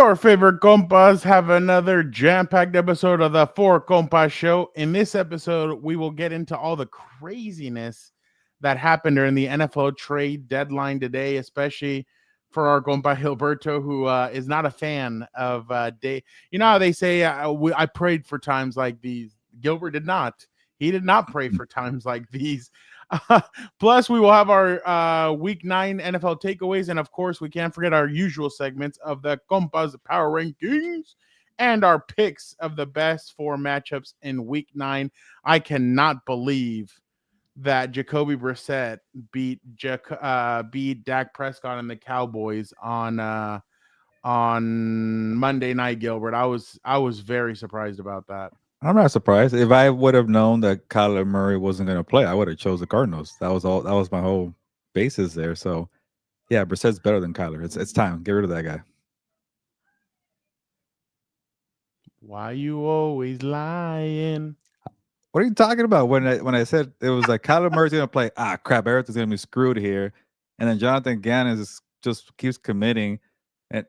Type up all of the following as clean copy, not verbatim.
Your favorite compas have another jam-packed episode of the Four Compas show. In this episode, we will get into all the craziness that happened during the NFL trade deadline today, especially for our compa Heelberto, who is not a fan of day. You know how they say, I prayed for times like these. Gilbert did not. He did not pray for times like these. Plus, we will have our Week 9 NFL takeaways. And, of course, we can't forget our usual segments of the Compas Power Rankings and our picks of the best four matchups in Week 9. I cannot believe that Jacoby Brissett beat Dak Prescott and the Cowboys on Monday night, Gilbert. I was very surprised about that. I'm not surprised. If I would have known that Kyler Murray wasn't going to play, I would have chose the Cardinals. That was all. That was my whole basis there. So, yeah, Brissett's better than Kyler. It's time. Get rid of that guy. Why you always lying? What are you talking about? When I said it was like Kyler Murray's going to play, crap, Everton's going to be screwed here, and then Jonathan Gannon just keeps committing, and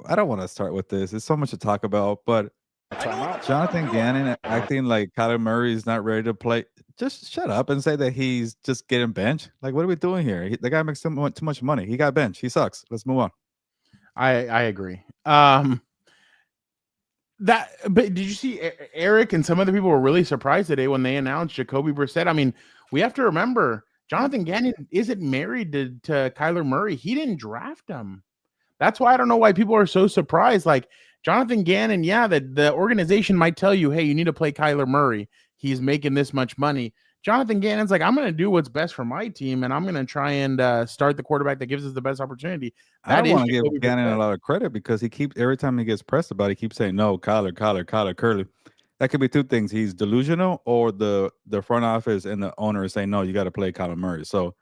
I don't want to start with this. There's so much to talk about, but Jonathan Gannon acting like Kyler Murray is not ready to play. Just shut up and say that he's just getting benched. Like, what are we doing here? The guy makes too much money. He got benched. He sucks. Let's move on. I agree. But did you see Eric and some other people were really surprised today when they announced Jacoby Brissett? I mean, we have to remember Jonathan Gannon isn't married to Kyler Murray. He didn't draft him. That's why I don't know why people are so surprised. Like Jonathan Gannon, yeah, the organization might tell you, hey, you need to play Kyler Murray. He's making this much money. Jonathan Gannon's like, I'm going to do what's best for my team, and I'm going to try and start the quarterback that gives us the best opportunity. I don't want to give Gannon a lot of credit because he keeps every time he gets pressed about it, he keeps saying, no, Kyler, Curly. That could be two things. He's delusional, or the front office and the owner is saying, no, you got to play Kyler Murray. So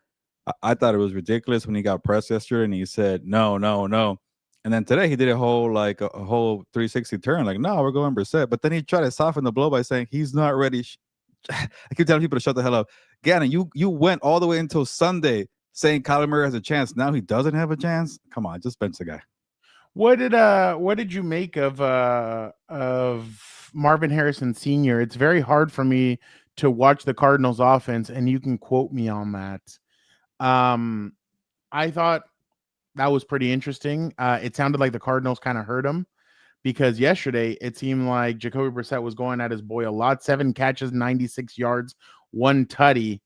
I thought it was ridiculous when he got pressed yesterday and he said, no. And then today he did a whole 360 turn, like, no, we're going Brissett. But then he tried to soften the blow by saying he's not ready. I keep telling people to shut the hell up. Gannon, you went all the way until Sunday saying Kyler Murray has a chance. Now he doesn't have a chance. Come on, just bench the guy. What did you make of Marvin Harrison Sr.? It's very hard for me to watch the Cardinals offense, and you can quote me on that. I thought that was pretty interesting. It sounded like the Cardinals kind of hurt him because yesterday it seemed like Jacoby Brissett was going at his boy a lot. 7 catches, 96 yards, 1 tutty.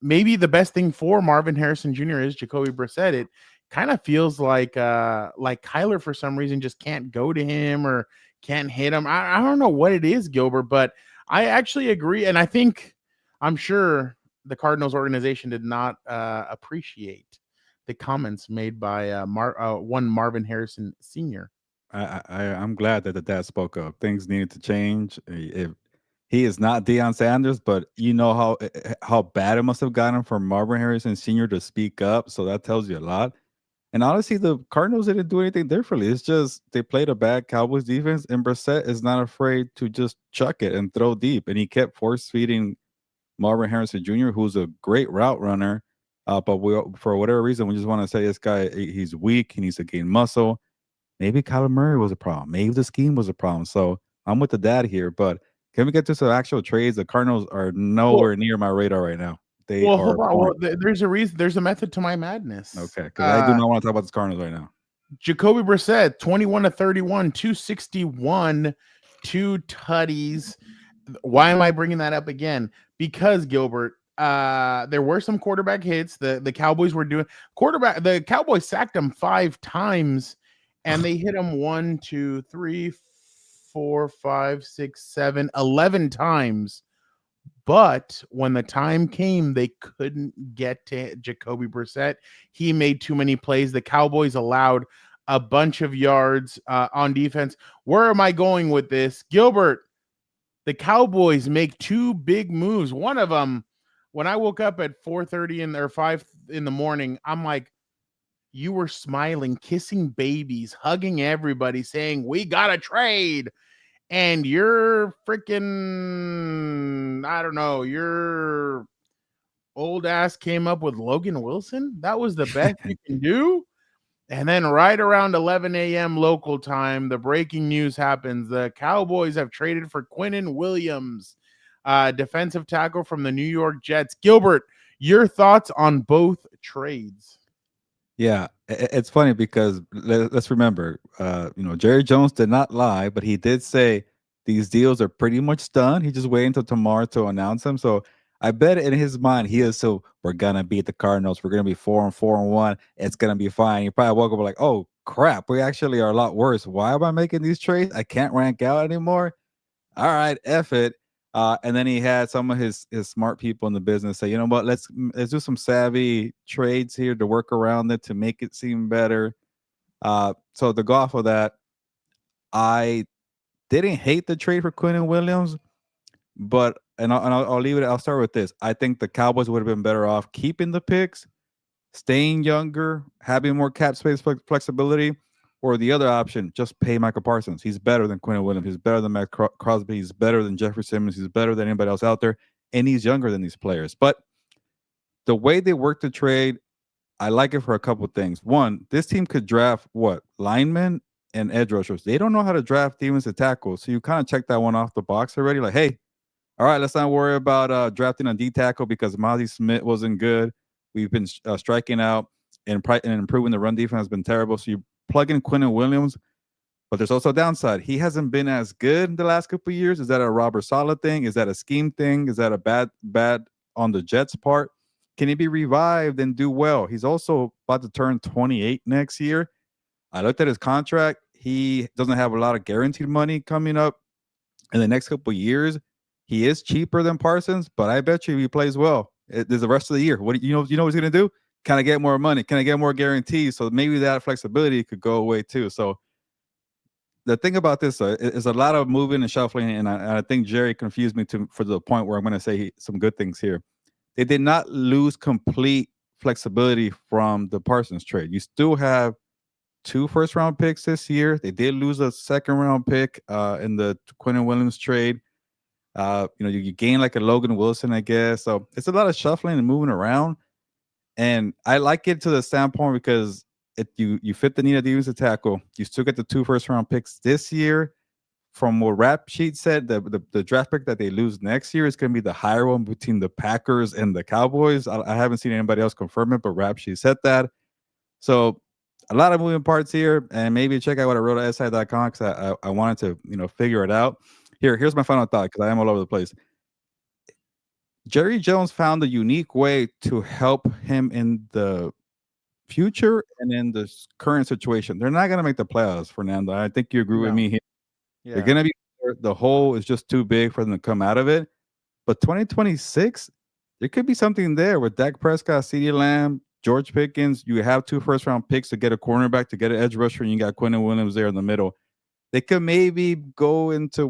Maybe the best thing for Marvin Harrison Jr. is Jacoby Brissett. It kind of feels like Kyler for some reason just can't go to him or can't hit him. I don't know what it is, Gilbert, but I actually agree. And I'm sure the Cardinals organization did not appreciate the comments made by one Marvin Harrison Sr. I'm glad that the dad spoke up. Things needed to change. If he is not Deion Sanders, but you know how bad it must have gotten for Marvin Harrison Sr. to speak up. So that tells you a lot. And honestly, the Cardinals didn't do anything differently. It's just they played a bad Cowboys defense, and Brissett is not afraid to just chuck it and throw deep. And he kept force feeding Marvin Harrison Jr., who's a great route runner. But for whatever reason, we just want to say this guy, he's weak. He needs to gain muscle. Maybe Kyler Murray was a problem. Maybe the scheme was a problem. So I'm with the dad here. But can we get to some actual trades? The Cardinals are nowhere near my radar right now. Hold on. Well, there's a reason. There's a method to my madness. Okay, because I do not want to talk about the Cardinals right now. Jacoby Brissett, 21 to 31, 261, 2 tutties. Why am I bringing that up again? Because Gilbert, there were some quarterback hits. The Cowboys were doing quarterback. The Cowboys sacked him 5 times, and they hit him 1, 2, 3, 4, 5, 6, 7, 11 times. But when the time came, they couldn't get to Jacoby Brissett. He made too many plays. The Cowboys allowed a bunch of yards on defense. Where am I going with this? Gilbert, the Cowboys make 2 big moves. One of them, when I woke up at 4:30 or 5 in the morning, I'm like, you were smiling, kissing babies, hugging everybody, saying, we got to trade. And you're freaking, I don't know, your old ass came up with Logan Wilson. That was the best you can do. And then right around 11 a.m. local time, the breaking news happens. The Cowboys have traded for Quinnen Williams, defensive tackle from the New York Jets. Gilbert, your thoughts on both trades? Yeah, it's funny because let's remember, Jerry Jones did not lie, but he did say these deals are pretty much done. He just waiting until tomorrow to announce them. So I bet in his mind he is so we're gonna beat the Cardinals. We're gonna be 4-1. It's gonna be fine. He probably woke up like, oh crap, we actually are a lot worse. Why am I making these trades? I can't rank out anymore. All right, F it. And then he had some of his smart people in the business say, you know what, let's do some savvy trades here to work around it to make it seem better. So to go off of that, I didn't hate the trade for Quinnen Williams, but I'll leave it. I'll start with this. I think the Cowboys would have been better off keeping the picks, staying younger, having more cap space flexibility, or the other option, just pay Michael Parsons. He's better than Quinnen Williams. He's better than Matt Crosby. He's better than Jeffrey Simmons. He's better than anybody else out there, and he's younger than these players. But the way they work the trade, I like it for a couple of things. One, this team could draft linemen and edge rushers. They don't know how to draft defensive tackles, so you kind of check that one off the box already. Like, hey, all right, let's not worry about drafting a D tackle because Mozzie Smith wasn't good. We've been striking out and improving the run defense has been terrible. So you plug in Quinnen Williams, but there's also a downside. He hasn't been as good in the last couple of years. Is that a Robert Saleh thing? Is that a scheme thing? Is that a bad on the Jets' part? Can he be revived and do well? He's also about to turn 28 next year. I looked at his contract. He doesn't have a lot of guaranteed money coming up in the next couple of years. He is cheaper than Parsons, but I bet you he plays well. There's the rest of the year. What you know what he's going to do? Can I get more money? Can I get more guarantees? So maybe that flexibility could go away too. So the thing about this is a lot of moving and shuffling, and I think Jerry confused me for the point where I'm going to say some good things here. They did not lose complete flexibility from the Parsons trade. You still have 2 first-round picks this year. They did lose a second-round pick in the Quinnen Williams trade. You gain like a Logan Wilson, I guess. So it's a lot of shuffling and moving around. And I like it to the standpoint because you fit the need of the defensive tackle. You still get the 2 first-round picks this year. From what Rap Sheet said, the draft pick that they lose next year is going to be the higher one between the Packers and the Cowboys. I haven't seen anybody else confirm it, but Rap Sheet said that. So a lot of moving parts here, and maybe check out what I wrote at SI.com because I wanted to figure it out. Here's my final thought because I am all over the place. Jerry Jones found a unique way to help him in the future and in the current situation. They're not going to make the playoffs, Fernando. I think you agree with me here. Yeah. They're going to be the hole is just too big for them to come out of it. But 2026, there could be something there with Dak Prescott, CeeDee Lamb, George Pickens. You have 2 first-round picks to get a cornerback, to get an edge rusher, and you got Quinnen Williams there in the middle. They could maybe go into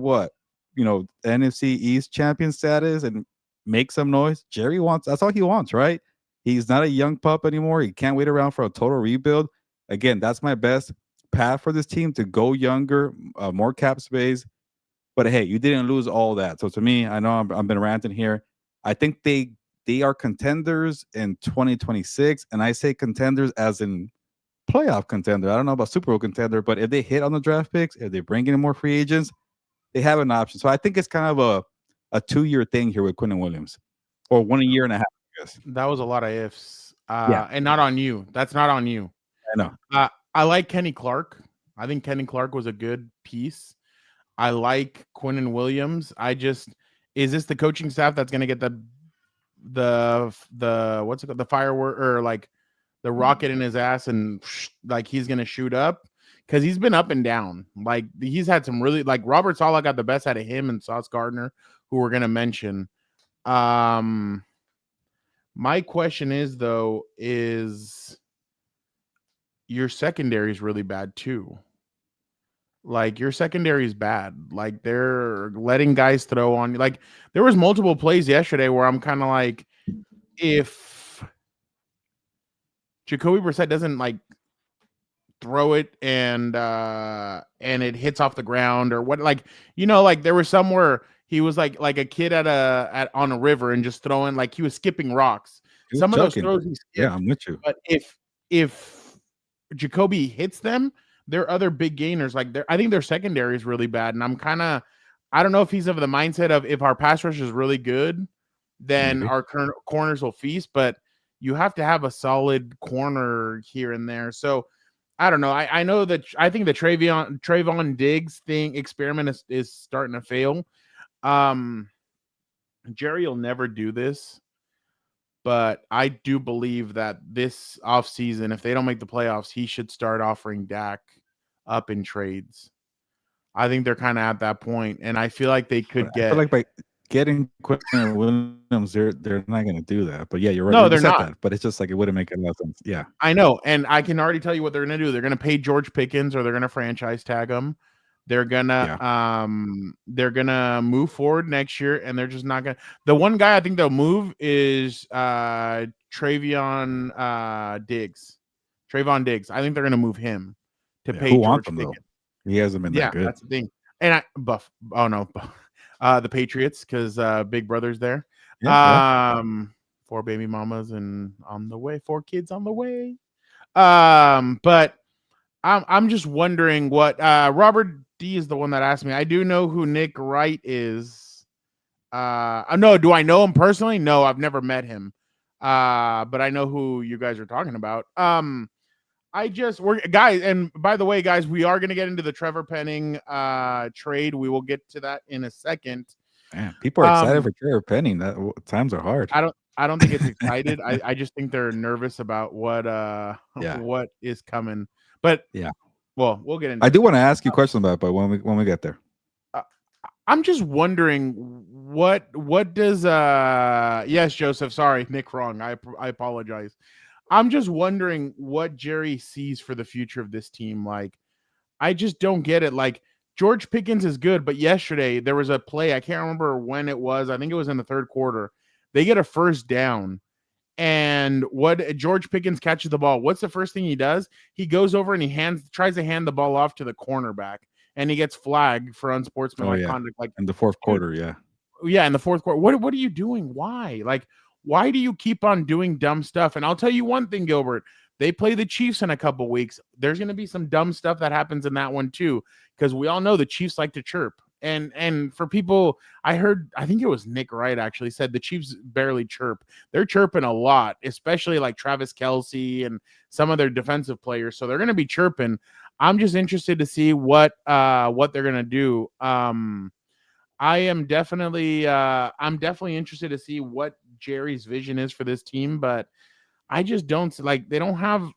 NFC East champion status and make some noise. Jerry wants, that's all he wants, right? He's not a young pup anymore. He can't wait around for a total rebuild. Again, that's my best path for this team, to go younger, more cap space. But hey, you didn't lose all that. So to me, I know I've been ranting here. I think they are contenders in 2026, and I say contenders as in playoff contender. I don't know about Super Bowl contender, but if they hit on the draft picks, if they bring in more free agents, they have an option. So I think it's kind of a 2-year thing here with Quinnen Williams, or 1 year and a half, I guess. That was a lot of ifs. And not on you. That's not on you. I know. I like Kenny Clark. I think Kenny Clark was a good piece. I like Quinnen Williams. Is this the coaching staff that's going to get the what's it called, the firework, or like the rocket in his ass, and like he's going to shoot up? Because he's been up and down. Like he's had some really, like Robert Saleh got the best out of him and Sauce Gardner, who we're going to mention. My question is though, is your secondary is really bad too. Like your secondary is bad. Like they're letting guys throw on you. Like there was multiple plays yesterday where I'm kind of like, if Jacoby Brissett doesn't like throw it and it hits off the ground or what, like like there was somewhere he was like a kid on a river and just throwing, like he was skipping rocks. Some of those throws he skipped. Yeah, I'm with you. But if Jacoby hits them, they're other big gainers. Like I think their secondary is really bad, and I don't know if he's of the mindset of if our pass rush is really good, then Maybe. our corners will feast. But you have to have a solid corner here and there. So I don't know. I know that I think the Trayvon Diggs experiment is starting to fail. Jerry will never do this, but I do believe that this offseason, if they don't make the playoffs, he should start offering Dak up in trades. I think they're kind of at that point, and I feel like they could I feel like by getting Quinnen Williams, they're not going to do that. But yeah, you're right. No, You they're said not. that, but it's just like it wouldn't make a lot of sense. Yeah, I know, and I can already tell you what they're going to do. They're going to pay George Pickens, or they're going to franchise tag him. They're gonna move forward next year, and they're just not gonna. The one guy I think they'll move is Trayvon Diggs. Trayvon Diggs. I think they're gonna move him to pay George Pickens. Though? He hasn't been that good. That's the thing. And the Patriots, because Big Brother's there. Yeah. 4 baby mamas and on the way, 4 kids on the way. But I'm just wondering what Robert D is the one that asked me. I do know who Nick Wright is. No, do I know him personally? No, I've never met him. But I know who you guys are talking about. We're guys, and by the way, guys, we are gonna get into the Trevor Penning trade. We will get to that in a second. Man, people are excited for Trevor Penning. That times are hard. I don't think it's excited. I just think they're nervous about what is coming. But yeah, well, we'll get into I do want to ask you questions about it, but when we get there. I'm just wondering what does yes, Joseph, sorry, Nick, wrong. I apologize. I'm just wondering what Jerry sees for the future of this team. Like, I just don't get it. Like, George Pickens is good, but yesterday there was a play, I can't remember when it was. I think it was in the third quarter. They get a first down. And what George Pickens catches the ball. What's the first thing he does? He goes over and he tries to hand the ball off to the cornerback, and he gets flagged for unsportsmanlike conduct. Like in the fourth quarter, in the fourth quarter. What are you doing? Why? Like, why do you keep on doing dumb stuff? And I'll tell you one thing, Gilbert. They play the Chiefs in a couple weeks. There's going to be some dumb stuff that happens in that one too, because we all know the Chiefs like to chirp. And for people, I think it was Nick Wright actually said the Chiefs barely chirp. They're chirping a lot, especially like Travis Kelce and some of their defensive players. So they're going to be chirping. I'm just interested to see what they're going to do. I'm definitely interested to see what Jerry's vision is for this team, but I just don't like, they don't have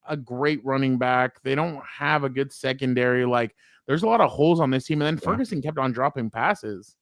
a great running back. They don't have a good secondary. Like, there's a lot of holes on this team, and then Ferguson kept on dropping passes.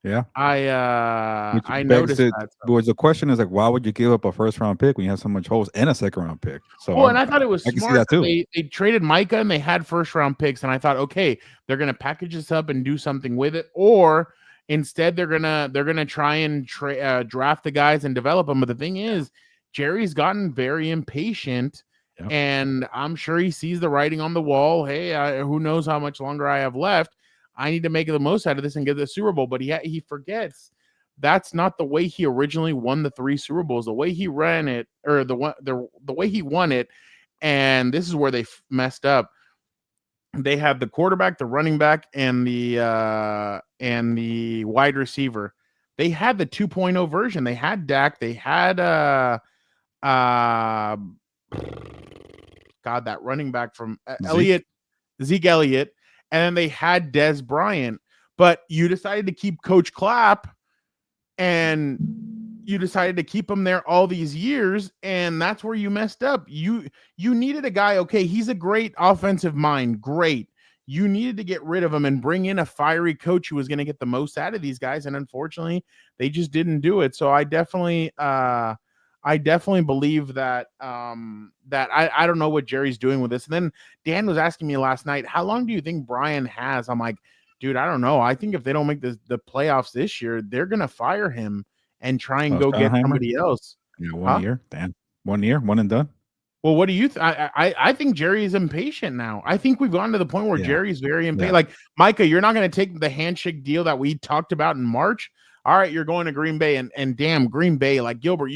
Yeah, I noticed that. But the question is like, why would you give up a first round pick when you have so much holes and a second round pick? So, and I thought it was smart. I can see that too. They traded Micah and they had first round picks, and I thought, okay, they're gonna package this up and do something with it, or instead they're gonna try and draft the guys and develop them. But the thing is, Jerry's gotten very impatient. Yep. And I'm sure he sees the writing on the wall. Hey, who knows how much longer I have left? I need to make the most out of this and get the Super Bowl. But he forgets that's not the way he originally won the 3 Super Bowls. The way he ran it, or the way he won it, and this is where they messed up. They had the quarterback, the running back, and the wide receiver. They had the 2.0 version. They had Dak. They had God, that running back from Zeke Elliott, and then they had Dez Bryant. But you decided to keep Coach Clapp, and you decided to keep him there all these years, and that's where you messed up. You needed a guy. Okay, he's a great offensive mind, great. You needed to get rid of him and bring in a fiery coach who was going to get the most out of these guys, and unfortunately, they just didn't do it. So I definitely believe that I don't know what Jerry's doing with this. And then Dan was asking me last night, how long do you think Brian has? I'm like, dude, I don't know. I think if they don't make the playoffs this year, they're gonna fire him and try and go get somebody else. Yeah, 1 year, Dan. 1 year, one and done. Well, what do you I think Jerry is impatient now. I think we've gotten to the point where Jerry's very impatient. Yeah. Like, Micah, you're not going to take the handshake deal that we talked about in March. All right, you're going to Green Bay, and damn, Green Bay, like, Gilbert,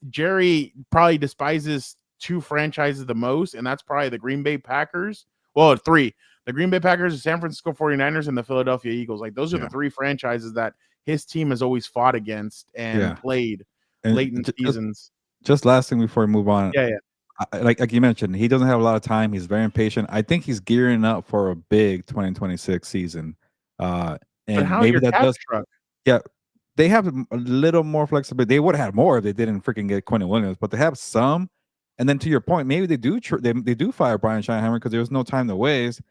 Jerry probably despises two franchises the most, and that's probably the Green Bay Packers. Well, three. The Green Bay Packers, the San Francisco 49ers, and the Philadelphia Eagles. Like, those are the three franchises that his team has always fought against and played late in seasons. Just last thing before we move on. Yeah. Like you mentioned, he doesn't have a lot of time. He's very impatient. I think he's gearing up for a big 2026 season. And maybe that does. Truck. Yeah, they have a little more flexibility. They would have had more if they didn't freaking get Quinnen Williams, but they have some. And then to your point, maybe they do they do fire Brian Schottenheimer because there was no time to waste.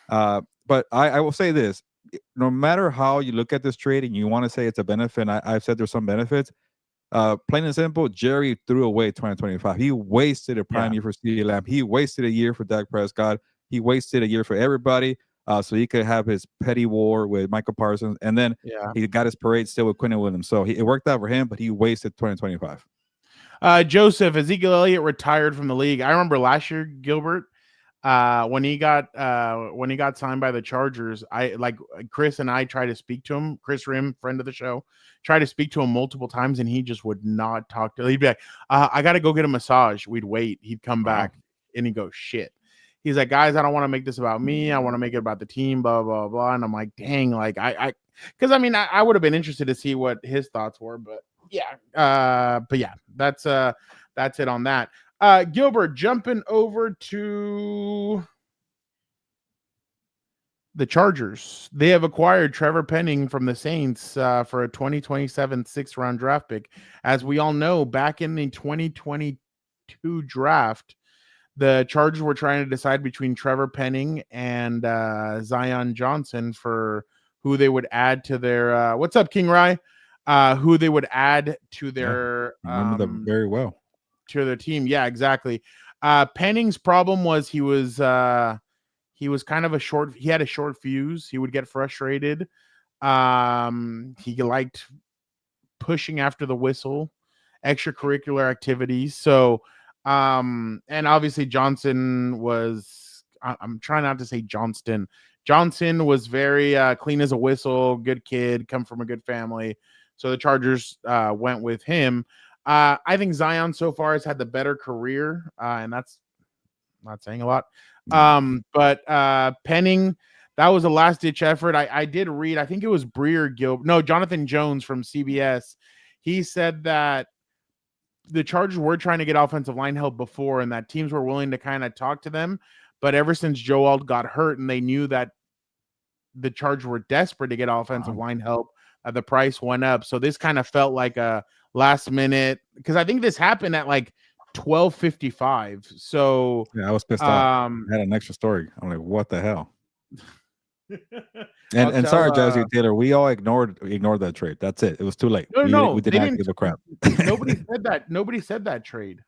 But I will say this: no matter how you look at this trade, and you want to say it's a benefit, and I've said there's some benefits. Plain and simple, Jerry threw away 2025. He wasted a prime year for CeeDee Lamb. He wasted a year for Dak Prescott. He wasted a year for everybody. So he could have his petty war with Michael Parsons, and then he got his parade still with Quinnen Williams. So it worked out for him, but he wasted 2025. Joseph, Ezekiel Elliott retired from the league. I remember last year, Gilbert, when he got signed by the Chargers. Chris and I tried to speak to him. Chris Rim, friend of the show, tried to speak to him multiple times, and he just would not talk to. He'd be like, "I got to go get a massage." We'd wait. He'd come back, and he'd go, "Shit." He's like, "Guys, I don't want to make this about me. I want to make it about the team." Blah blah blah. And I'm like, "Dang!" Like because I would have been interested to see what his thoughts were, but yeah. But yeah, that's it on that. Gilbert, jumping over to the Chargers. They have acquired Trevor Penning from the Saints for a 2027 6th-round draft pick. As we all know, back in the 2022 draft, the Chargers were trying to decide between Trevor Penning and Zion Johnson for who they would add to their what's up, King Rye? Who they would add to their remember them very well. To their team. Yeah, exactly. Penning's problem was he was kind of he had a short fuse. He would get frustrated. He liked pushing after the whistle, extracurricular activities. So and obviously Johnson was, I'm trying not to say Johnston. Johnson was very clean as a whistle, good kid, come from a good family. So the Chargers went with him. I think Zion so far has had the better career, and that's not saying a lot. But Penning, that was a last-ditch effort. I did read, I think it was Jonathan Jones from CBS. He said that the Chargers were trying to get offensive line help before, and that teams were willing to kind of talk to them. But ever since Joe Alt got hurt, and they knew that the Chargers were desperate to get offensive line help, the price went up. So this kind of felt like a last minute, because I think this happened at like 12:55. So yeah, I was pissed off. I had an extra story. I'm like, what the hell? and sorry, Jazzy Taylor, we all ignored that trade. That's it. It was too late. We did not give a crap. Nobody said that. Nobody said that trade.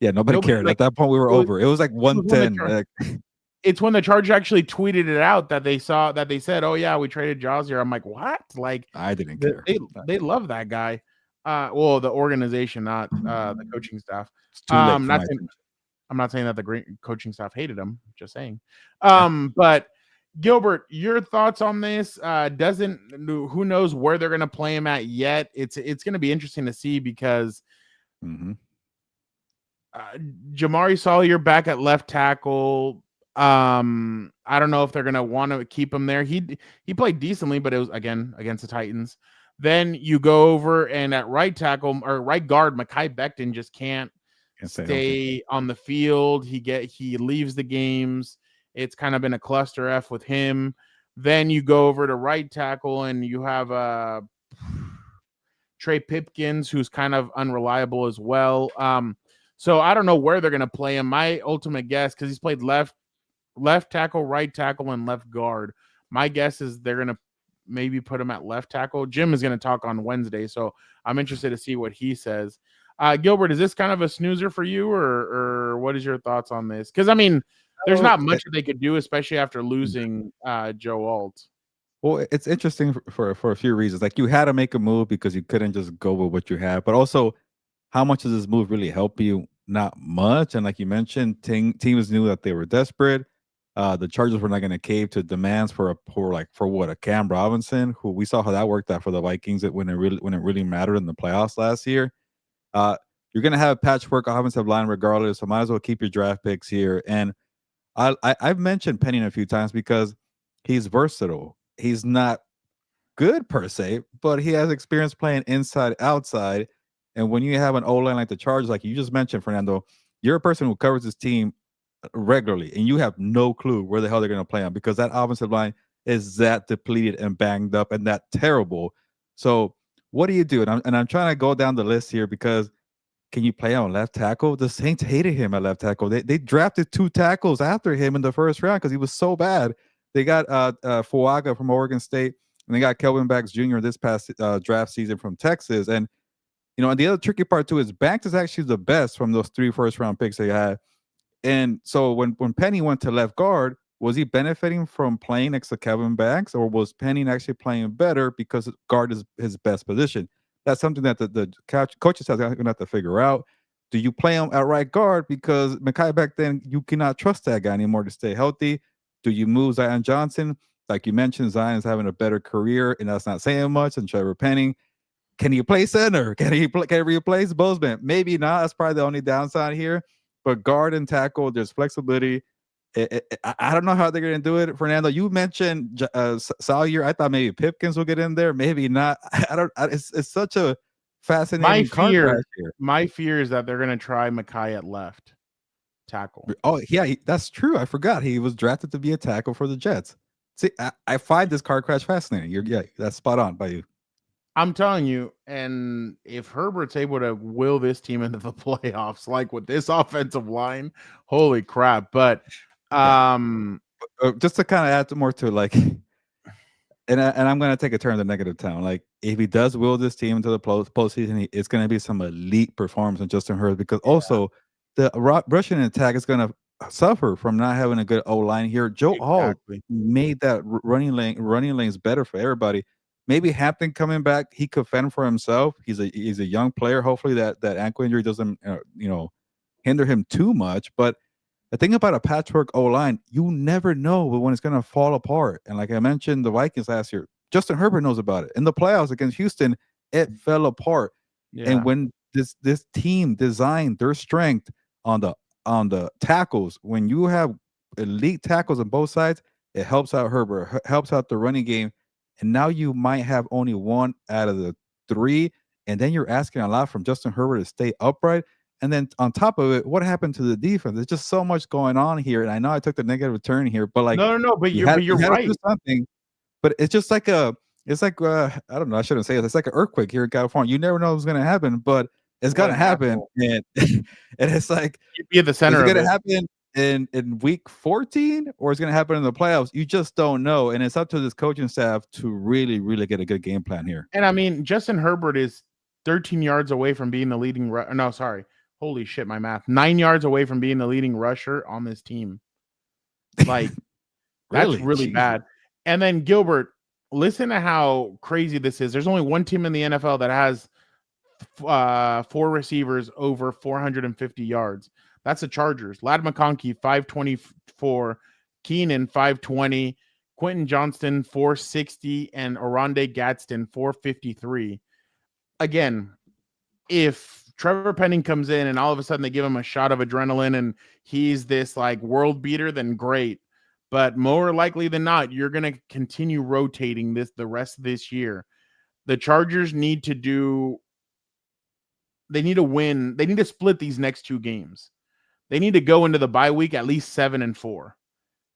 Yeah, nobody cared. At that point, we were over. It was like 110. It's when the Chargers actually tweeted it out that they said, "Oh yeah, we traded Jazier." I'm like, what? Like, I didn't care. They love that guy. Well, the organization, not the coaching staff. It's too late I'm not saying that the great coaching staff hated him. Just saying. But Gilbert, your thoughts on this? Who knows where they're going to play him at yet? It's going to be interesting to see because Jamari Salyer back at left tackle. I don't know if they're going to want to keep him there. He played decently, but it was again against the Titans. Then you go over and at right tackle or right guard, Mekhi Becton just can't stay on the field. He leaves the games. It's kind of been a cluster F with him. Then you go over to right tackle and you have Trey Pipkins, who's kind of unreliable as well. So I don't know where they're going to play him. My ultimate guess, because he's played left tackle, right tackle, and left guard. My guess is they're going to maybe put him at left tackle. Jim is going to talk on Wednesday, so I'm interested to see what he says. Gilbert, is this kind of a snoozer for you, or what is your thoughts on this? Because, I mean, there's not much that they could do, especially after losing Joe Alt. Well, it's interesting for a few reasons. Like, you had to make a move because you couldn't just go with what you had. But also, how much does this move really help you? Not much. And like you mentioned, teams knew that they were desperate. The Chargers were not going to cave to demands for a Cam Robinson, who we saw how that worked out for the Vikings when it really mattered in the playoffs last year. You're you're gonna have a patchwork offensive line regardless. So might as well keep your draft picks here. And I've mentioned Penning a few times because he's versatile. He's not good per se, but he has experience playing inside, outside. And when you have an O line like the Chargers, like you just mentioned, Fernando, you're a person who covers this team regularly, and you have no clue where the hell they're going to play on because that offensive line is that depleted and banged up and that terrible. So what do you do? And I'm trying to go down the list here because can you play on left tackle? The Saints hated him at left tackle. They drafted 2 tackles after him in the first round because he was so bad. They got Fuaga from Oregon State, and they got Kelvin Banks Jr. this past draft season from Texas. And and the other tricky part too is Banks is actually the best from those 3 first-round picks they had. And so when Penny went to left guard, was he benefiting from playing next to Kevin Banks, or was Penny actually playing better because guard is his best position? That's something that the coaches are going to have to figure out. Do you play him at right guard because Mekhi back then you cannot trust that guy anymore to stay healthy? Do you move Zion Johnson? Like you mentioned, Zion's having a better career, and that's not saying much. And Trevor Penning, can he play center? Can he replace Bozeman? Maybe not. That's probably the only downside here. But guard and tackle, there's flexibility. I don't know how they're going to do it. Fernando, you mentioned Salyer. I thought maybe Pipkins will get in there. Maybe not. It's such a fascinating car crash here. My fear is that they're going to try Mekhi at left tackle. Oh, yeah, that's true. I forgot. He was drafted to be a tackle for the Jets. See, I find this car crash fascinating. Yeah, that's spot on by you. I'm telling you, and if Herbert's able to will this team into the playoffs, like with this offensive line, holy crap. But just to kind of add more to like, and I'm going to take a turn to negative town. Like, if he does will this team into the postseason, it's going to be some elite performance in Justin Herbert because also the rushing attack is going to suffer from not having a good O line here. Joe Hall made that running lanes better for everybody. Maybe Hampton coming back, he could fend for himself. He's a young player. Hopefully that ankle injury doesn't hinder him too much. But the thing about a patchwork O-line, you never know when it's going to fall apart. And like I mentioned, the Vikings last year, Justin Herbert knows about it. In the playoffs against Houston, it fell apart. Yeah. And when this team designed their strength on the tackles, when you have elite tackles on both sides, it helps out Herbert, helps out the running game. And now you might have only 1 out of the 3, and then you're asking a lot from Justin Herbert to stay upright. And then on top of it, what happened to the defense? There's just so much going on here. And I know I took the negative turn here, but like no, but you're right. To do something, but it's just like I don't know, I shouldn't say it. It's like an earthquake here in California. You never know what's gonna happen, but it's gonna happen. And it's like you'd be at the center of it. It's gonna happen in week 14, or it's going to happen in the playoffs. You just don't know. And it's up to this coaching staff to really, really get a good game plan here. And I mean, Justin Herbert is 13 yards away from being the leading. Holy shit, my math. 9 yards away from being the leading rusher on this team. Like, that's really bad. And then Gilbert, listen to how crazy this is. There's only one team in the NFL that has 4 receivers over 450 yards. That's the Chargers. Ladd McConkey, 524. Keenan, 520. Quentin Johnston, 460. And Oronde Gadsden, 453. Again, if Trevor Penning comes in and all of a sudden they give him a shot of adrenaline and he's this like world beater, then great. But more likely than not, you're going to continue rotating the rest of this year. The Chargers need to win. They need to split these next 2 games. They need to go into the bye week at least 7-4.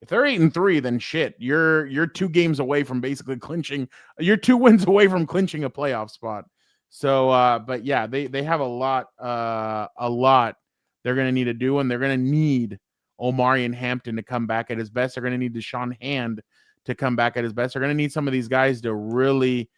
If they're 8-3, then shit, you're 2 games away from basically clinching. You're 2 wins away from clinching a playoff spot. So, but yeah, they have a lot they're going to need to do, and they're going to need Omari and Hampton to come back at his best. They're going to need Deshaun Hand to come back at his best. They're going to need some of these guys to really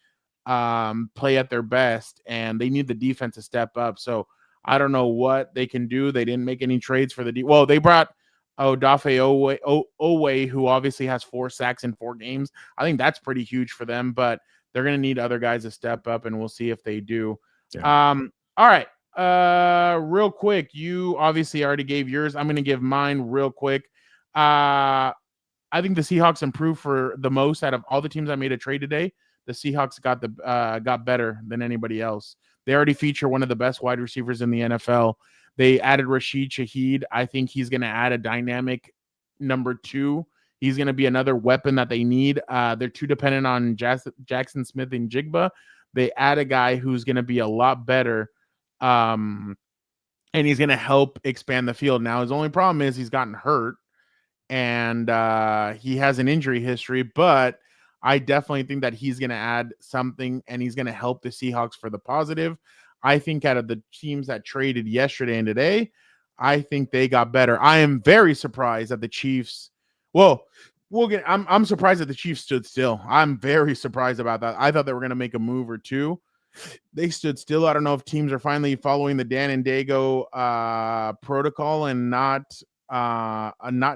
play at their best, and they need the defense to step up. So I don't know what they can do. They didn't make any trades for well, they brought Odafe Owe, who obviously has 4 sacks in 4 games. I think that's pretty huge for them, but they're going to need other guys to step up, and we'll see if they do. Yeah. All right. Real quick, you obviously already gave yours. I'm going to give mine real quick. I think the Seahawks improved for the most out of all the teams I made a trade today. The Seahawks got better than anybody else. They already feature one of the best wide receivers in the NFL. They added Rashid Shaheed. I think he's going to add a dynamic number 2. He's going to be another weapon that they need. They're too dependent on Jackson Smith and Jigba. They add a guy who's going to be a lot better, and he's going to help expand the field. Now, his only problem is he's gotten hurt, and he has an injury history, but I definitely think that he's going to add something, and he's going to help the Seahawks for the positive. I think out of the teams that traded yesterday and today, I think they got better. I am very surprised that the Chiefs. Well, I'm surprised that the Chiefs stood still. I'm very surprised about that. I thought they were going to make a move or two. They stood still. I don't know if teams are finally following the Dan and Dago protocol and not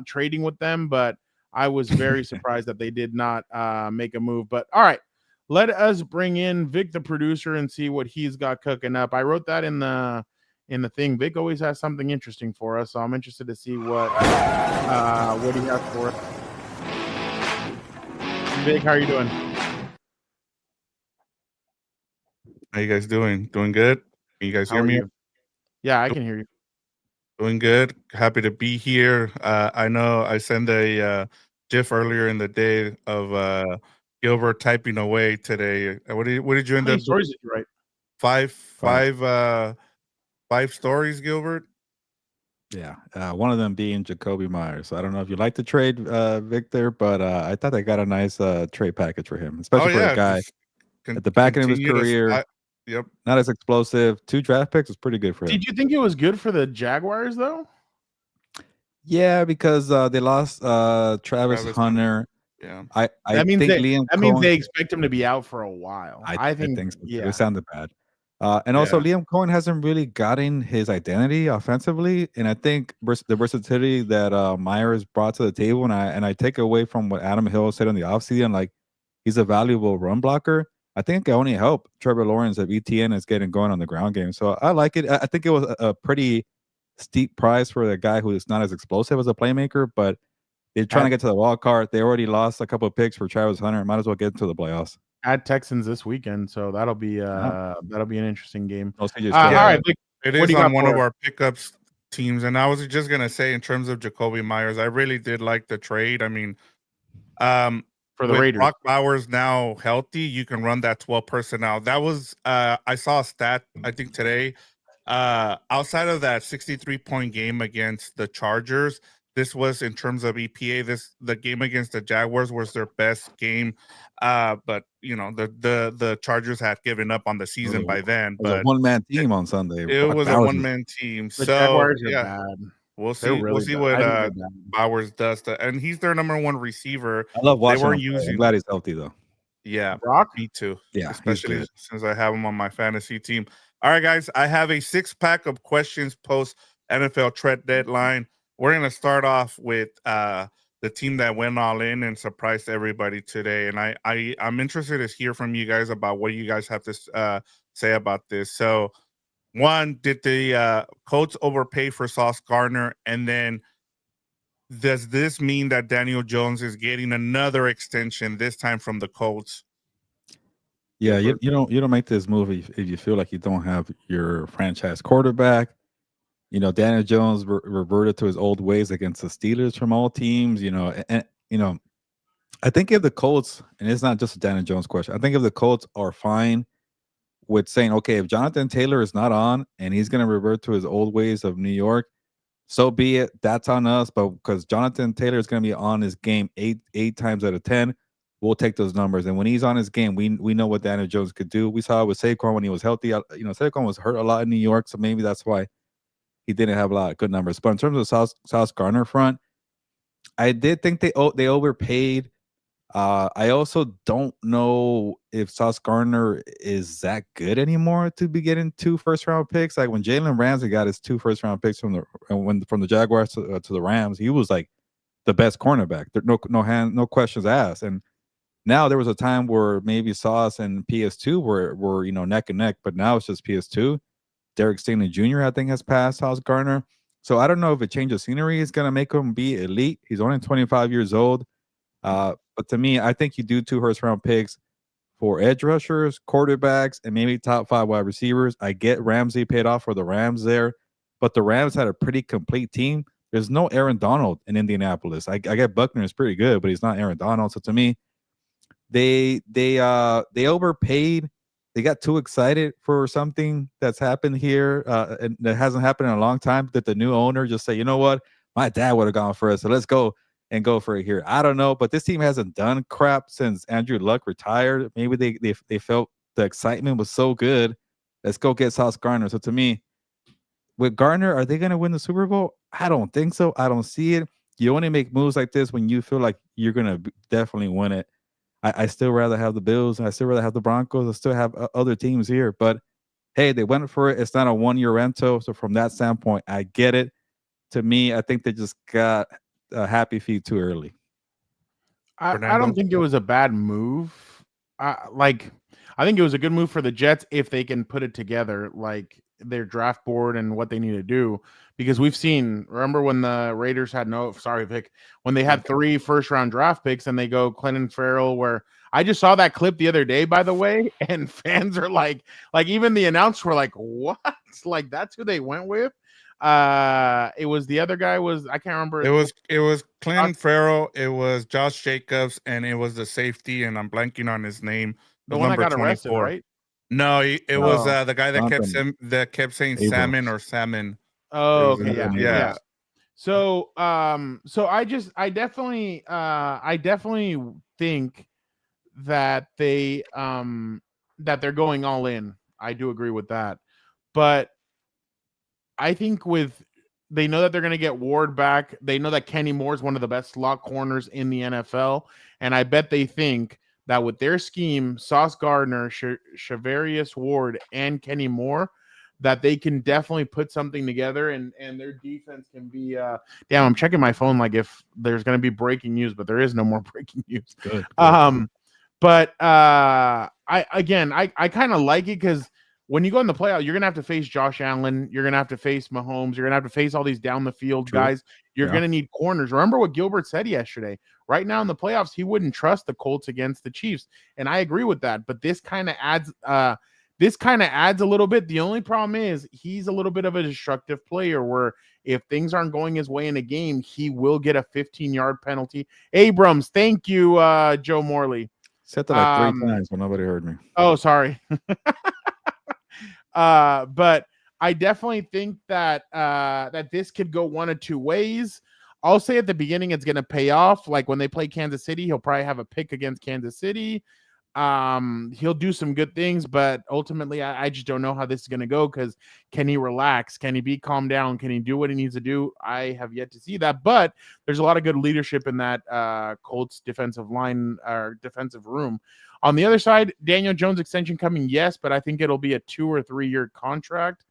trading with them, but I was very surprised that they did not make a move. But all right, let us bring in Vic the Producer and see what he's got cooking up. I wrote that in the thing. Vic always has something interesting for us, so I'm interested to see what he has for us. Vic, how are you doing? How you guys doing? Doing good? Can you guys hear me? Yeah, I can hear you. Doing good. Happy to be here. I know I sent a GIF earlier in the day of Gilbert typing away today. What did you end up? How many stories did you write? Five stories, Gilbert. Yeah, one of them being Jacoby Myers. I don't know if you like to trade, Victor, but I thought they got a nice trade package for him, especially for a guy at the back end of his career. Yep. Not as explosive. 2 draft picks is pretty good for him. Did you think it was good for the Jaguars, though? Yeah, because they lost Travis Hunter. Yeah. That means they expect him to be out for a while. I think so. Yeah. It sounded bad. And also, Liam Cohen hasn't really gotten his identity offensively, and I think the versatility that Myers brought to the table, and I take away from what Adam Hill said on the offseason, like he's a valuable run blocker. I think it only helped Trevor Lawrence if ETN is getting going on the ground game. So I like it. I think it was a pretty steep price for a guy who is not as explosive as a playmaker, but they're trying to get to the wild card. They already lost a couple of picks for Travis Hunter. Might as well get into the playoffs. At Texans this weekend, so that'll be an interesting game. All right, it is on one of our pickups teams, and I was just gonna say in terms of Jacoby Myers, I really did like the trade. I mean, for the Raiders, Brock Bowers now healthy, you can run that 12 personnel. That was I saw a stat I think today. Outside of that 63-point game against the Chargers, this was in terms of EPA. The game against the Jaguars was their best game, but you know the Chargers had given up on the season by then. But it was a one-man team on Sunday. It was a one-man team. The Jaguars are bad. We'll see. We'll see what Bowers does. And he's their number 1 receiver. I love watching him. I'm glad he's healthy though. Yeah, Brock? Me too. Yeah, especially since I have him on my fantasy team. All right, guys, I have a 6-pack of questions post NFL trade deadline. We're gonna start off with the team that went all in and surprised everybody today. And I'm interested to hear from you guys about what you guys have to say about this. So, one, did the Colts overpay for Sauce Gardner? And then does this mean that Daniel Jones is getting another extension, this time from the Colts? Yeah, you don't make this move if you feel like you don't have your franchise quarterback. You know, Daniel Jones reverted to his old ways against the Steelers from all teams. You know, and you know, I think if the Colts, and it's not just a Daniel Jones question, I think if the Colts are fine with saying, okay, if Jonathan Taylor is not on and he's going to revert to his old ways of New York, so be it. That's on us. But because Jonathan Taylor is going to be on his game eight times out of 10, we'll take those numbers. And when he's on his game, we know what Daniel Jones could do. We saw it with Saquon when he was healthy. You know, Saquon was hurt a lot in New York, so maybe that's why he didn't have a lot of good numbers. But in terms of Sauce Gardner front, I did think they overpaid. I also don't know if Sauce Gardner is that good anymore to be getting 2 first-round picks. Like when Jalen Ramsey got his 2 first-round picks from the Jaguars to the Rams, he was like the best cornerback. There, no questions asked. And now there was a time where maybe Sauce and PS2 were neck and neck, but now it's just PS2. Derek Stingley Jr. I think has passed Sauce Gardner. So I don't know if a change of scenery is going to make him be elite. He's only 25 years old. But to me, I think you do 2 first-round picks for edge rushers, quarterbacks, and maybe top 5 wide receivers. I get Ramsey paid off for the Rams there, but the Rams had a pretty complete team. There's no Aaron Donald in Indianapolis. I get Buckner is pretty good, but he's not Aaron Donald. So to me, they overpaid. They got too excited for something that's happened here, and that hasn't happened in a long time. That the new owner just say, you know what, my dad would have gone for it, so let's go and go for it here. I don't know, but this team hasn't done crap since Andrew Luck retired. Maybe they felt the excitement was so good. Let's go get Sauce Gardner. So to me, with Gardner, are they going to win the Super Bowl? I don't think so. I don't see it. You only make moves like this when you feel like you're going to definitely win it. I still rather have the Bills, and I still rather have the Broncos. I still have other teams here. But, hey, they went for it. It's not a one-year rental. So from that standpoint, I get it. To me, I think they just got a happy feet too early. I don't think it was a bad move. I think it was a good move for the Jets if they can put it together, like their draft board and what they need to do. Because we've seen, remember when the Raiders had Vic, when they had 3 first-round draft picks and they go Clinton Farrell, where I just saw that clip the other day, by the way, and fans are like even the announcers were like, what? Like, that's who they went with? It was the other guy I can't remember. It was Clinton Farrell, it was Josh Jacobs, and it was the safety, and I'm blanking on his name. The one that got arrested, right? No, it was the guy that kept saying Abrams. Salmon or salmon. Oh, okay, yeah. So, I definitely think that they're going all in. I do agree with that, but I think they know that they're going to get Ward back. They know that Kenny Moore is one of the best slot corners in the NFL, and I bet they think that with their scheme, Sauce Gardner, Charvarius Ward, and Kenny Moore, that they can definitely put something together, and their defense can be damn, I'm checking my phone like if there's going to be breaking news, but there is no more breaking news. Good. But I kind of like it because when you go in the playoff, you're going to have to face Josh Allen. You're going to have to face Mahomes. You're going to have to face all these down the field guys. You're going to need corners. Remember what Gilbert said yesterday. Right now in the playoffs, he wouldn't trust the Colts against the Chiefs. And I agree with that. But this kind of adds a little bit. The only problem is he's a little bit of a destructive player where if things aren't going his way in a game, he will get a 15-yard penalty. Abrams, thank you, Joe Morley. Said that like 3 times, but nobody heard me. Oh, sorry. But I definitely think that this could go one of 2 ways. I'll say at the beginning it's going to pay off. Like when they play Kansas City, he'll probably have a pick against Kansas City. He'll do some good things, but ultimately I just don't know how this is going to go because can he relax? Can he be calmed down? Can he do what he needs to do? I have yet to see that, but there's a lot of good leadership in that Colts defensive line or defensive room. On the other side, Daniel Jones extension coming, yes, but I think it'll be a 2 or 3 year contract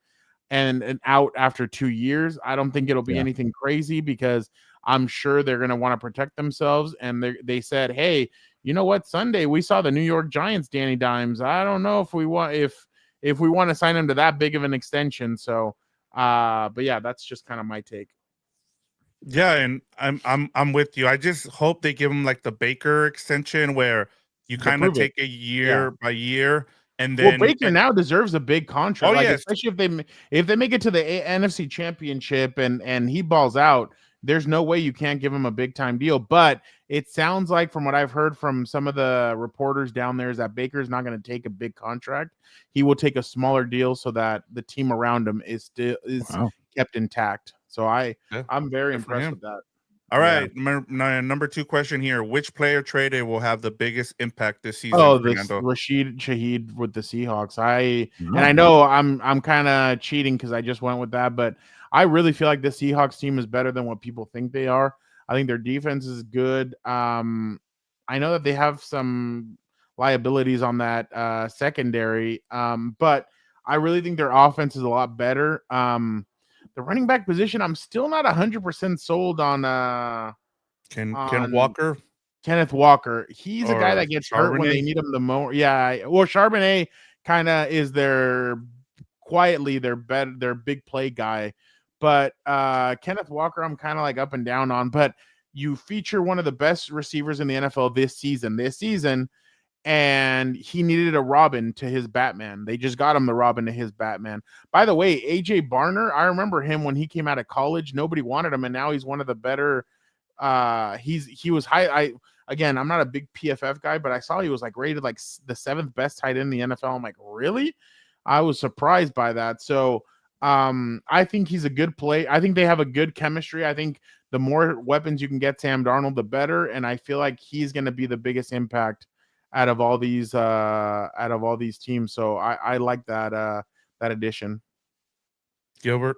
and out after 2 years. I don't think it'll be anything crazy because I'm sure they're going to want to protect themselves. And they said, hey, you know what? Sunday we saw the New York Giants, Danny Dimes. I don't know if we want to sign him to that big of an extension. So, but yeah, that's just kind of my take. Yeah, and I'm with you. I just hope they give him like the Baker extension where you kind of take a year by year. And then Baker now deserves a big contract, especially if they make it to the NFC Championship and he balls out. There's no way you can't give him a big time deal. But it sounds like from what I've heard from some of the reporters down there is that Baker's not going to take a big contract. He will take a smaller deal so that the team around him is kept intact. So I'm very impressed with that. All right, number 2 question here: which player traded will have the biggest impact this season? Oh, this Rashid Shaheed with the Seahawks. And I know I'm kind of cheating because I just went with that, but I really feel like the Seahawks team is better than what people think they are. I think their defense is good. I know that they have some liabilities on that secondary, but I really think their offense is a lot better. The running back position, I'm still not 100% sold on Walker. Kenneth Walker. He's a guy that gets hurt when they need him the most. Yeah, well, Charbonnet kind of is their big play guy, but Kenneth Walker, I'm kind of like up and down on. But you feature one of the best receivers in the NFL this season, and he needed a Robin to his Batman. They just got him the Robin to his Batman. By the way, AJ Barner, I remember him when he came out of college. Nobody wanted him, and now he's one of the better. He was high. Again, I'm not a big PFF guy, but I saw he was like rated like the 7th best tight end in the NFL. I'm like, really? I was surprised by that. So I think he's a good play. I think they have a good chemistry. I think the more weapons you can get Sam Darnold, the better. And I feel like he's going to be the biggest impact out of all these teams. So I like that addition. Gilbert.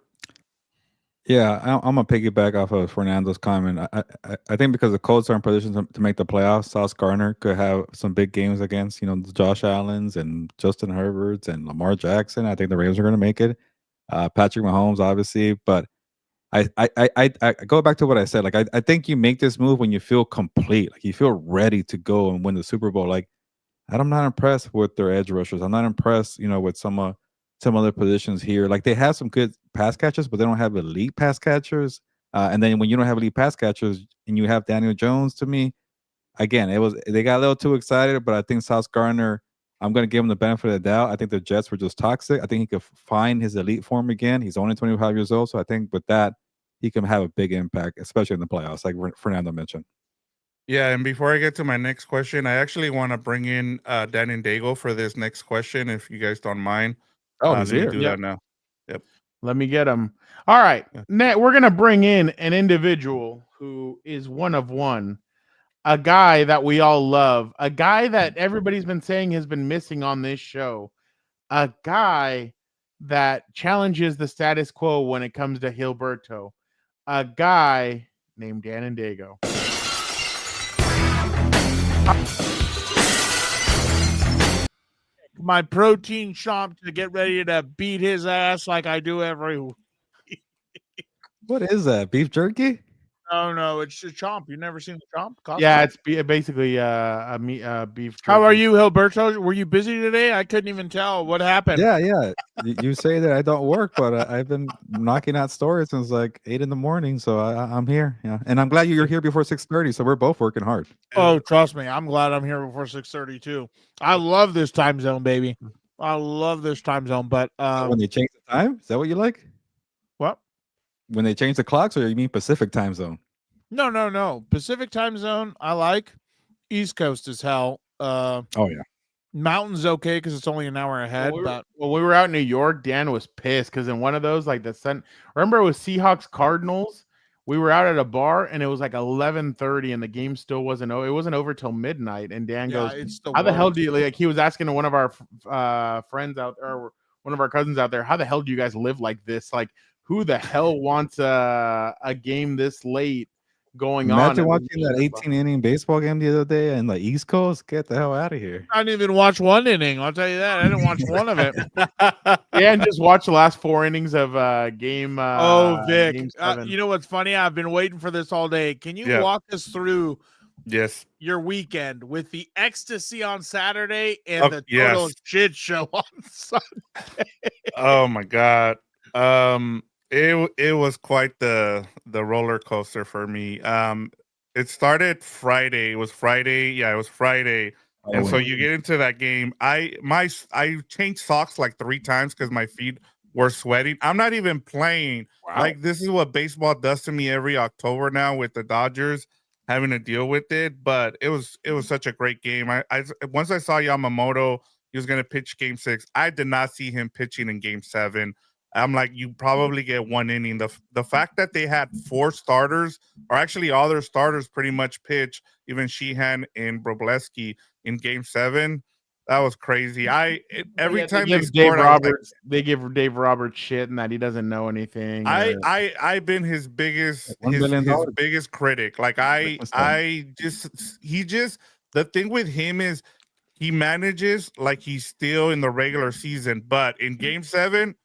Yeah, I'm gonna piggyback off of Fernando's comment. I think because the Colts are in position to make the playoffs, Sauce Gardner could have some big games against the Josh Allens and Justin Herberts and Lamar Jackson. I think the Ravens are going to make it. Patrick Mahomes, obviously, but I go back to what I said. Like I think you make this move when you feel complete, like you feel ready to go and win the Super Bowl. Like I'm not impressed with their edge rushers. I'm not impressed, with some other positions here. Like they have some good pass catchers, but they don't have elite pass catchers. And then when you don't have elite pass catchers and you have Daniel Jones, to me, again, they got a little too excited. But I think Sauce Gardner, I'm going to give him the benefit of the doubt. I think the Jets were just toxic. I think he could find his elite form again. He's only 25 years old, so I think with that he can have a big impact, especially in the playoffs, like Fernando mentioned. Yeah, and before I get to my next question, I actually want to bring in Dan and Dago for this next question, if you guys don't mind. Oh, let me do that now. Yep. Let me get him. All right. We're going to bring in an individual who is one of one, a guy that we all love, a guy that everybody's been saying has been missing on this show, a guy that challenges the status quo when it comes to Heelberto, a guy named Dan and Dago. My protein shop to get ready to beat his ass like I do every week. What is that? Beef jerky? No, it's a chomp. You never seen the chomp? Costco? Yeah, it's basically a beef jerky. How are you, Heelberto? Were you busy today? I couldn't even tell what happened. Yeah. You say that I don't work, but I've been knocking out stores since like 8 a.m, so I'm here. Yeah, and I'm glad you're here before 6:30. So we're both working hard. Oh, trust me, I'm glad I'm here before 6:30 too. I love this time zone, baby. I love this time zone. But when they change the time, is that what you like? What? When they change the clocks, or you mean Pacific time zone? No. Pacific time zone, I like. East Coast is hell. Oh yeah. Mountain's okay because it's only an hour ahead. When we were out in New York, Dan was pissed because in one of those, like remember it was Seahawks Cardinals. We were out at a bar and it was like 11:30 and the game still wasn't over. It wasn't over till midnight. And Dan goes, "How the hell do you like?" He was asking one of our friends out there, or one of our cousins out there, "How the hell do you guys live like this? Like, who the hell wants a game this late going on?" Imagine watching that 18-inning baseball game the other day in the East Coast. Get the hell out of here. I didn't even watch one inning. I'll tell you that. I didn't watch one of it. And just watch the last 4 innings of game. Vic, game 7. You know what's funny? I've been waiting for this all day. Can you walk us through your weekend with the ecstasy on Saturday and the total shit show on Sunday? Oh my God. It was quite the roller coaster for me. It started Friday. It was Friday. Yeah, it was Friday. And so you get into that game. I changed socks like 3 times because my feet were sweating. I'm not even playing. Wow. Like, this is what baseball does to me every October now with the Dodgers having to deal with it. But it was such a great game. I once I saw Yamamoto, he was going to pitch game 6. I did not see him pitching in game 7. I'm like, you probably get 1 inning. The fact that they had 4 starters, or actually all their starters pretty much pitch, even Sheehan and Wroblewski in game 7, that was crazy. Every time they scored, they give Dave Roberts shit and that he doesn't know anything. I've been his biggest critic. Like the thing with him is he manages like he's still in the regular season, but in game 7.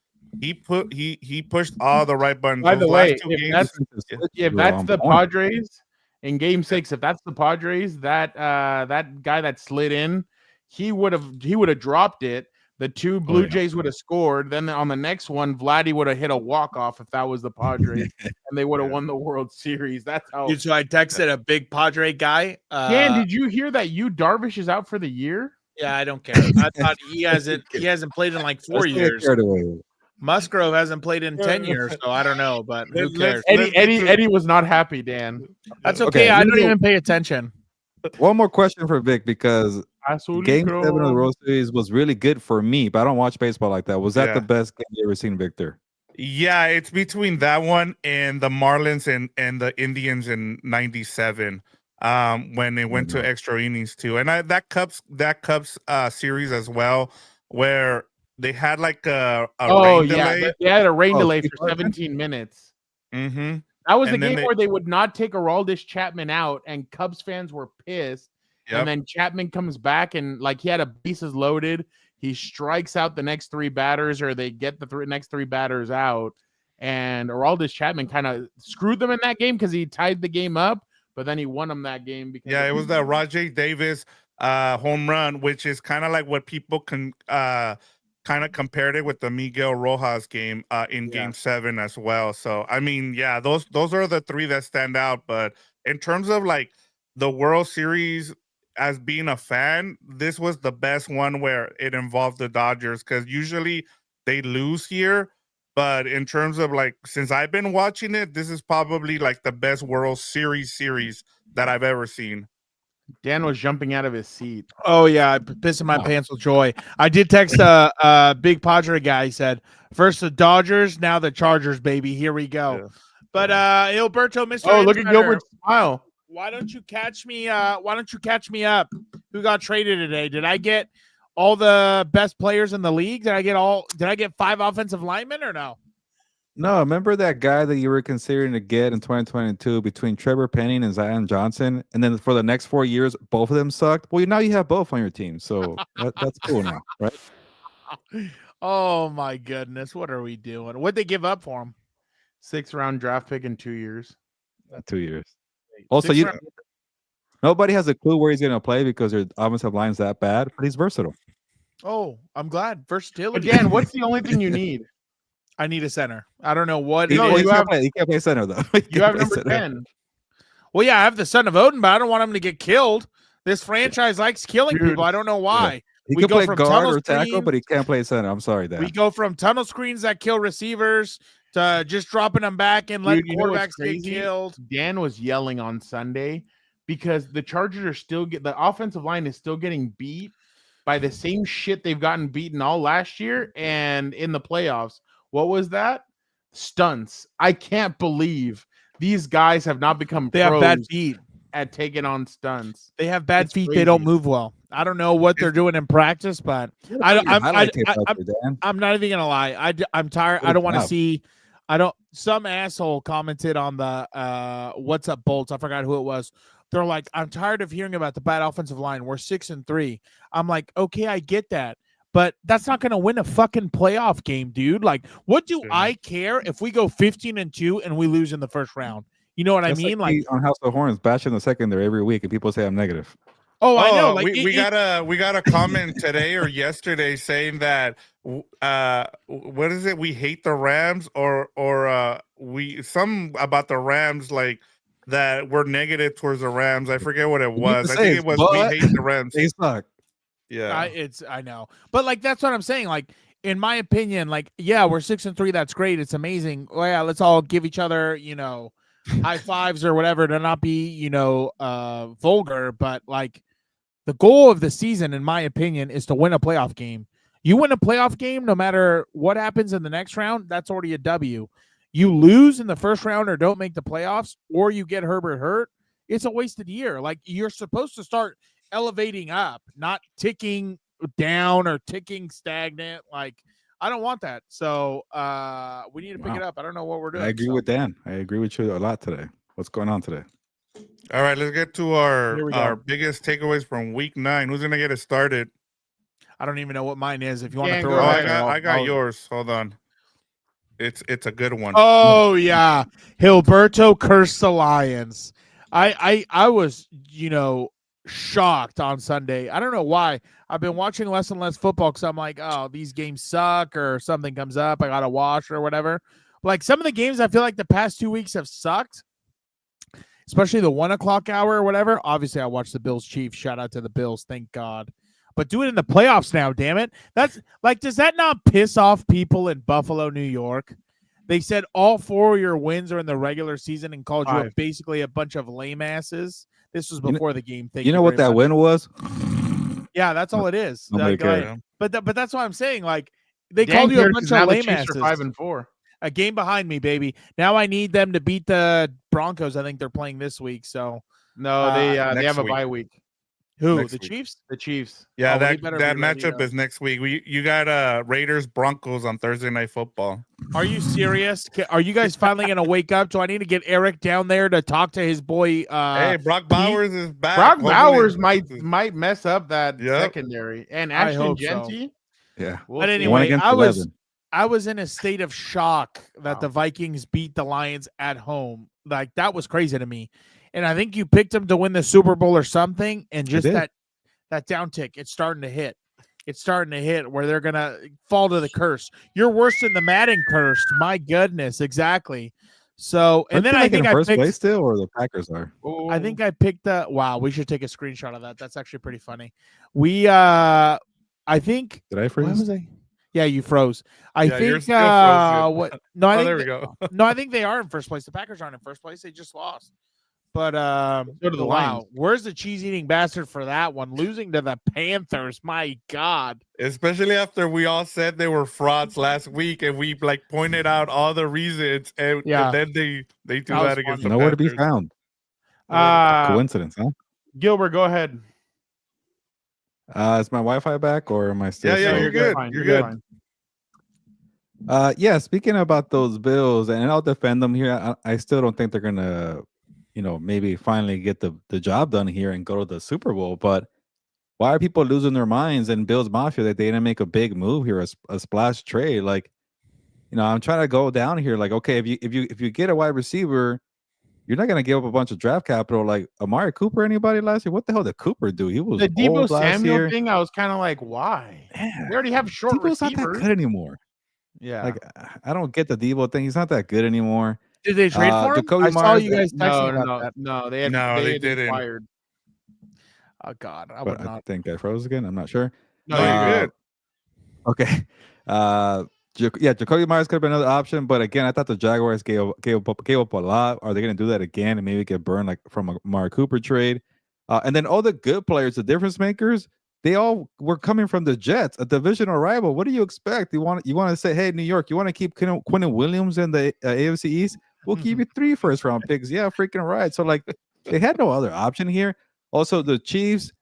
He pushed all the right buttons. By the way, if that's the Padres in game 6, if that's the Padres, that guy that slid in, he would have dropped it. The two Blue Jays would have scored. Then on the next one, Vladdy would have hit a walk-off if that was the Padres, and they would have won the World Series. That's how. Dude, so I texted a big Padre guy. Dan, did you hear that Darvish is out for the year? Yeah, I don't care. I thought he hasn't played in like 4 years. Musgrove hasn't played in 10 years, so I don't know, but who cares? Eddie was not happy, Dan. That's okay. I don't even pay attention. One more question for Vic, because Game 7 of the World Series was really good for me, but I don't watch baseball like that. Was that the best game you ever seen, Victor? Yeah, it's between that one and the Marlins and the Indians in '97, when they went to extra innings too. And that Cubs series as well, where they had like a rain delay. They had a rain delay for 17 minutes. Mm-hmm. That was the game where they would not take Aroldis Chapman out, and Cubs fans were pissed. Yep. And then Chapman comes back, and like he had a bases loaded. He strikes out the next 3 batters, or they get the next 3 batters out. And Aroldis Chapman kind of screwed them in that game because he tied the game up, but then he won them that game. Because it was the Rajay Davis home run, which is kind of like what people can kind of compared it with the Miguel Rojas game in Game 7 as well. So I mean, those are the 3 that stand out. But in terms of like the World Series, as being a fan, this was the best one where it involved the Dodgers, because usually they lose here. But in terms of like, since I've been watching it, this is probably like the best World Series that I've ever seen. Dan was jumping out of his seat. Oh yeah, I pissing my pants with joy. I did text a big Padre guy. He said, "First the Dodgers, now the Chargers, baby. Here we go." Yeah. But Heelberto, Mr. Oh, look at Gilbert's smile. Why don't you catch me? Why don't you catch me up? Who got traded today? Did I get all the best players in the league? Did I get 5 offensive linemen or no? No, remember that guy that you were considering to get in 2022 between Trevor Penning and Zion Johnson, and then for the next 4 years, both of them sucked? Well, now you have both on your team, so that's cool now, right? Oh, my goodness. What are we doing? What'd they give up for him? 6th-round draft pick in 2 years. 2 years. Also, nobody has a clue where he's going to play because their offensive line's that bad, but he's versatile. Oh, I'm glad. Versatility. Again, what's the only thing you need? I need a center. I don't know what he can't play center, though. You have number 10. Well, yeah, I have the son of Odin, but I don't want him to get killed. This franchise likes killing people. I don't know why. He can play guard or tackle, but he can't play center. I'm sorry, Dan. We go from tunnel screens that kill receivers to just dropping them back and letting quarterbacks get killed. Dan was yelling on Sunday because the Chargers are still the offensive line is still getting beat by the same shit they've gotten beaten all last year and in the playoffs. What was that? Stunts. I can't believe these guys have not become pros have bad feet at taking on stunts. They have bad feet. Crazy. They don't move well. I don't know what they're doing in practice, but I'm not even gonna lie. I'm tired. I don't want to see. Some asshole commented on the What's Up Bolts. I forgot who it was. They're like, I'm tired of hearing about the bad offensive line. We're 6-3. I'm like, okay, I get that, but that's not gonna win a fucking playoff game, dude. Like, what do I care if we go 15-2 and we lose in the first round? You know what I mean? Like on House of Horns, bashing the secondary every week, and people say I'm negative. Oh, I know. Like we got a comment today or yesterday saying that what is it? We hate the Rams or we about the Rams, like that we're negative towards the Rams. I forget what it was. I think it was we hate the Rams. They suck. Yeah, I know, but like that's what I'm saying. Like in my opinion, like yeah, we're 6-3. That's great. It's amazing. Well, yeah, let's all give each other, high fives or whatever to not be, vulgar, but like. The goal of the season, in my opinion, is to win a playoff game. You win a playoff game, no matter what happens in the next round, that's already a W. You lose in the first round or don't make the playoffs, or you get Herbert hurt, it's a wasted year. Like, you're supposed to start elevating up, not ticking down or ticking stagnant. Like, I don't want that. So we need to pick it up. I don't know what we're doing. I agree with Dan. I agree with you a lot today. What's going on today? All right, let's get to our biggest takeaways from week 9. Who's gonna get it started? I don't even know what mine is. If you want to throw it, I got yours. Hold on. It's a good one. Oh yeah, Heelberto cursed the Lions. I was shocked on Sunday. I don't know why. I've been watching less and less football because I'm like, oh, these games suck, or something comes up, I gotta watch or whatever. Like some of the games, I feel like the past 2 weeks have sucked, especially the 1 o'clock hour or whatever. Obviously, I watched the Bills Chiefs. Shout out to the Bills, thank God. But do it in the playoffs now, damn it. That's like, does that not piss off people in Buffalo, New York? They said all 4 of your wins are in the regular season and called you basically a bunch of lame asses. This was before the game. You know what that win was? Yeah, that's all it is. Nobody cares. But that's what I'm saying. Like they called you a bunch of lame asses. 5-4. A game behind me, baby. Now I need them to beat the Broncos. I think they're playing this week. So no, they have a bye week. Who? Next the week. Chiefs? The Chiefs. Yeah, Oh, that matchup is next week. You got Raiders Broncos on Thursday Night Football. Are you serious? Are you guys finally gonna wake up? Do I need to get Eric down there to talk to his boy? Hey, Brock Bowers is back. Brock Bowers might mess up that Yep. secondary. And Ashton Genty. So. Yeah. But anyway, I was in a state of shock that the Vikings beat the Lions at home. Like that was crazy to me. And I think you picked them to win the Super Bowl or something. And just that downtick, it's starting to hit. It's starting to hit where they're going to fall to the curse. You're worse than the Madden curse. My goodness. Exactly. So, and then I think first place still, or the Packers are. I think I picked wow. We should take a screenshot of that. That's actually pretty funny. I think. Did I freeze? Yeah, you froze. I think. You're still frozen. What? No, I think there we go. No, I think they are in first place. The Packers aren't in first place. They just lost. But go to the Lions. Where's the cheese-eating bastard for that one? Losing to the Panthers, my God. Especially after we all said they were frauds last week, and we pointed out all the reasons, and then they do that against the nowhere Panthers. to be found. Coincidence, huh? Gilbert, go ahead. Is my Wi-Fi back, or am I still? Yeah, you're good. You're good. Yeah. Speaking about those Bills, and I'll defend them here. I still don't think they're gonna, maybe finally get the job done here and go to the Super Bowl. But why are people losing their minds and Bills Mafia that they didn't make a big move here, a splash trade? Like, I'm trying to go down here. Like, okay, if you get a wide receiver, you're not gonna give up a bunch of draft capital. Like Amari Cooper, anybody last year? What the hell did Cooper do? He was the Deebo old last Samuel year. thing. I was kind of like, why? Yeah. They already have short Deebo's receivers. not that good anymore. Yeah, like I don't get the Deebo thing. He's not that good anymore. Did they trade for him? I saw you guys texting about that. No, they didn't. Acquired. Oh God, I think I froze again. I'm not sure. No, you're good. Okay. Jacoby Myers could have been another option, but again, I thought the Jaguars gave up a lot. Are they going to do that again and maybe get burned like from a Amari Cooper trade? And then all the good players, the difference makers, they all were coming from the Jets, a divisional rival. What do you expect? You want to say, hey, New York, you want to keep Quinnen Williams in the AFC East? We'll give you 3 first-round picks. Yeah, freaking right. So, like, they had no other option here. Also, the Chiefs,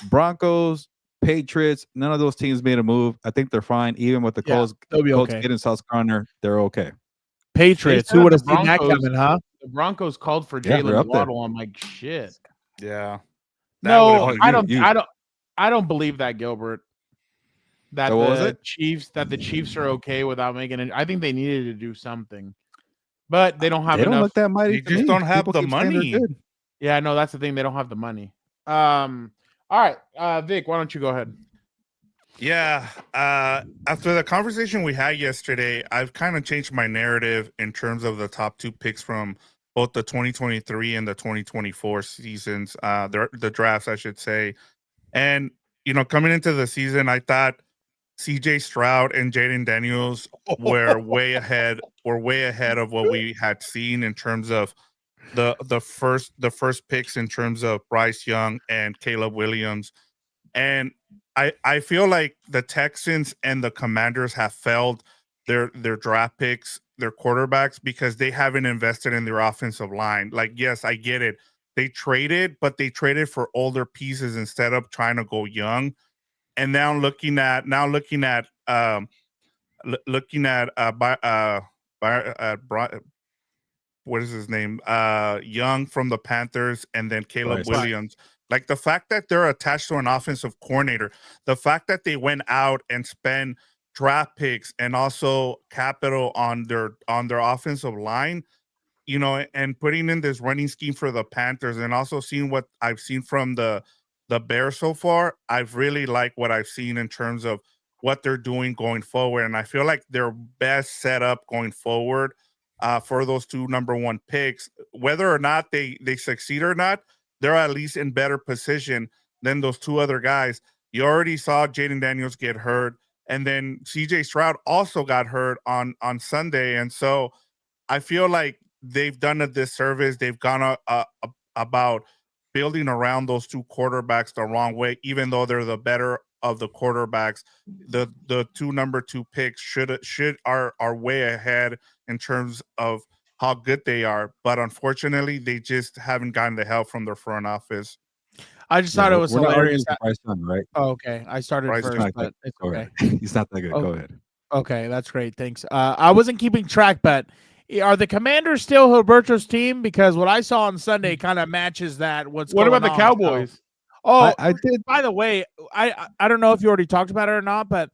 Broncos, Patriots, none of those teams made a move. I think they're fine. Even with the Colts getting Sauce Gardner, they're okay. Patriots, who would have seen that coming, huh? The Broncos called for Jalen Waddle. I'm like, shit. Yeah. No, I don't believe that, Gilbert. That the Chiefs are okay without making it. I think they needed to do something, but they don't have enough. They don't look that mighty. They just don't have the money. Yeah, no, that's the thing. They don't have the money. All right, Vic, why don't you go ahead? Yeah. After the conversation we had yesterday, I've kind of changed my narrative in terms of the top 2 picks from both the 2023 and the 2024 seasons, the drafts, I should say. And, coming into the season, I thought CJ Stroud and Jaden Daniels were way ahead of what we had seen in terms of the first picks in terms of Bryce Young and Caleb Williams. And I feel like the Texans and the Commanders have failed their draft picks, their quarterbacks, because they haven't invested in their offensive line. Like, yes, I get it. They traded, but they traded for older pieces instead of trying to go young. And now looking at what is his name? Young from the Panthers, and then Caleb Williams. Like, the fact that they're attached to an offensive coordinator, the fact that they went out and spent draft picks and also capital on their offensive line, and putting in this running scheme for the Panthers, and also seeing what I've seen from the the Bears so far, I've really liked what I've seen in terms of what they're doing going forward. And I feel like they're best set up going forward for those two number one picks. Whether or not they succeed or not, they're at least in better position than those two other guys. You already saw Jaden Daniels get hurt, and then CJ Stroud also got hurt on Sunday. And so I feel like they've done a disservice. They've gone about building around those two quarterbacks the wrong way, even though they're the better of the quarterbacks. The two number two picks are way ahead in terms of how good they are, but unfortunately, they just haven't gotten the help from their front office. I just thought it was hilarious. Bryce Young, right? Oh, okay. I started Bryce first, Young. but it's okay. He's not that good. Oh. Go ahead. Okay, that's great. Thanks. I wasn't keeping track, but are the Commanders still Heelberto's team? Because what I saw on Sunday kind of matches that. What about the Cowboys? So, oh, I did. By the way, I don't know if you already talked about it or not, but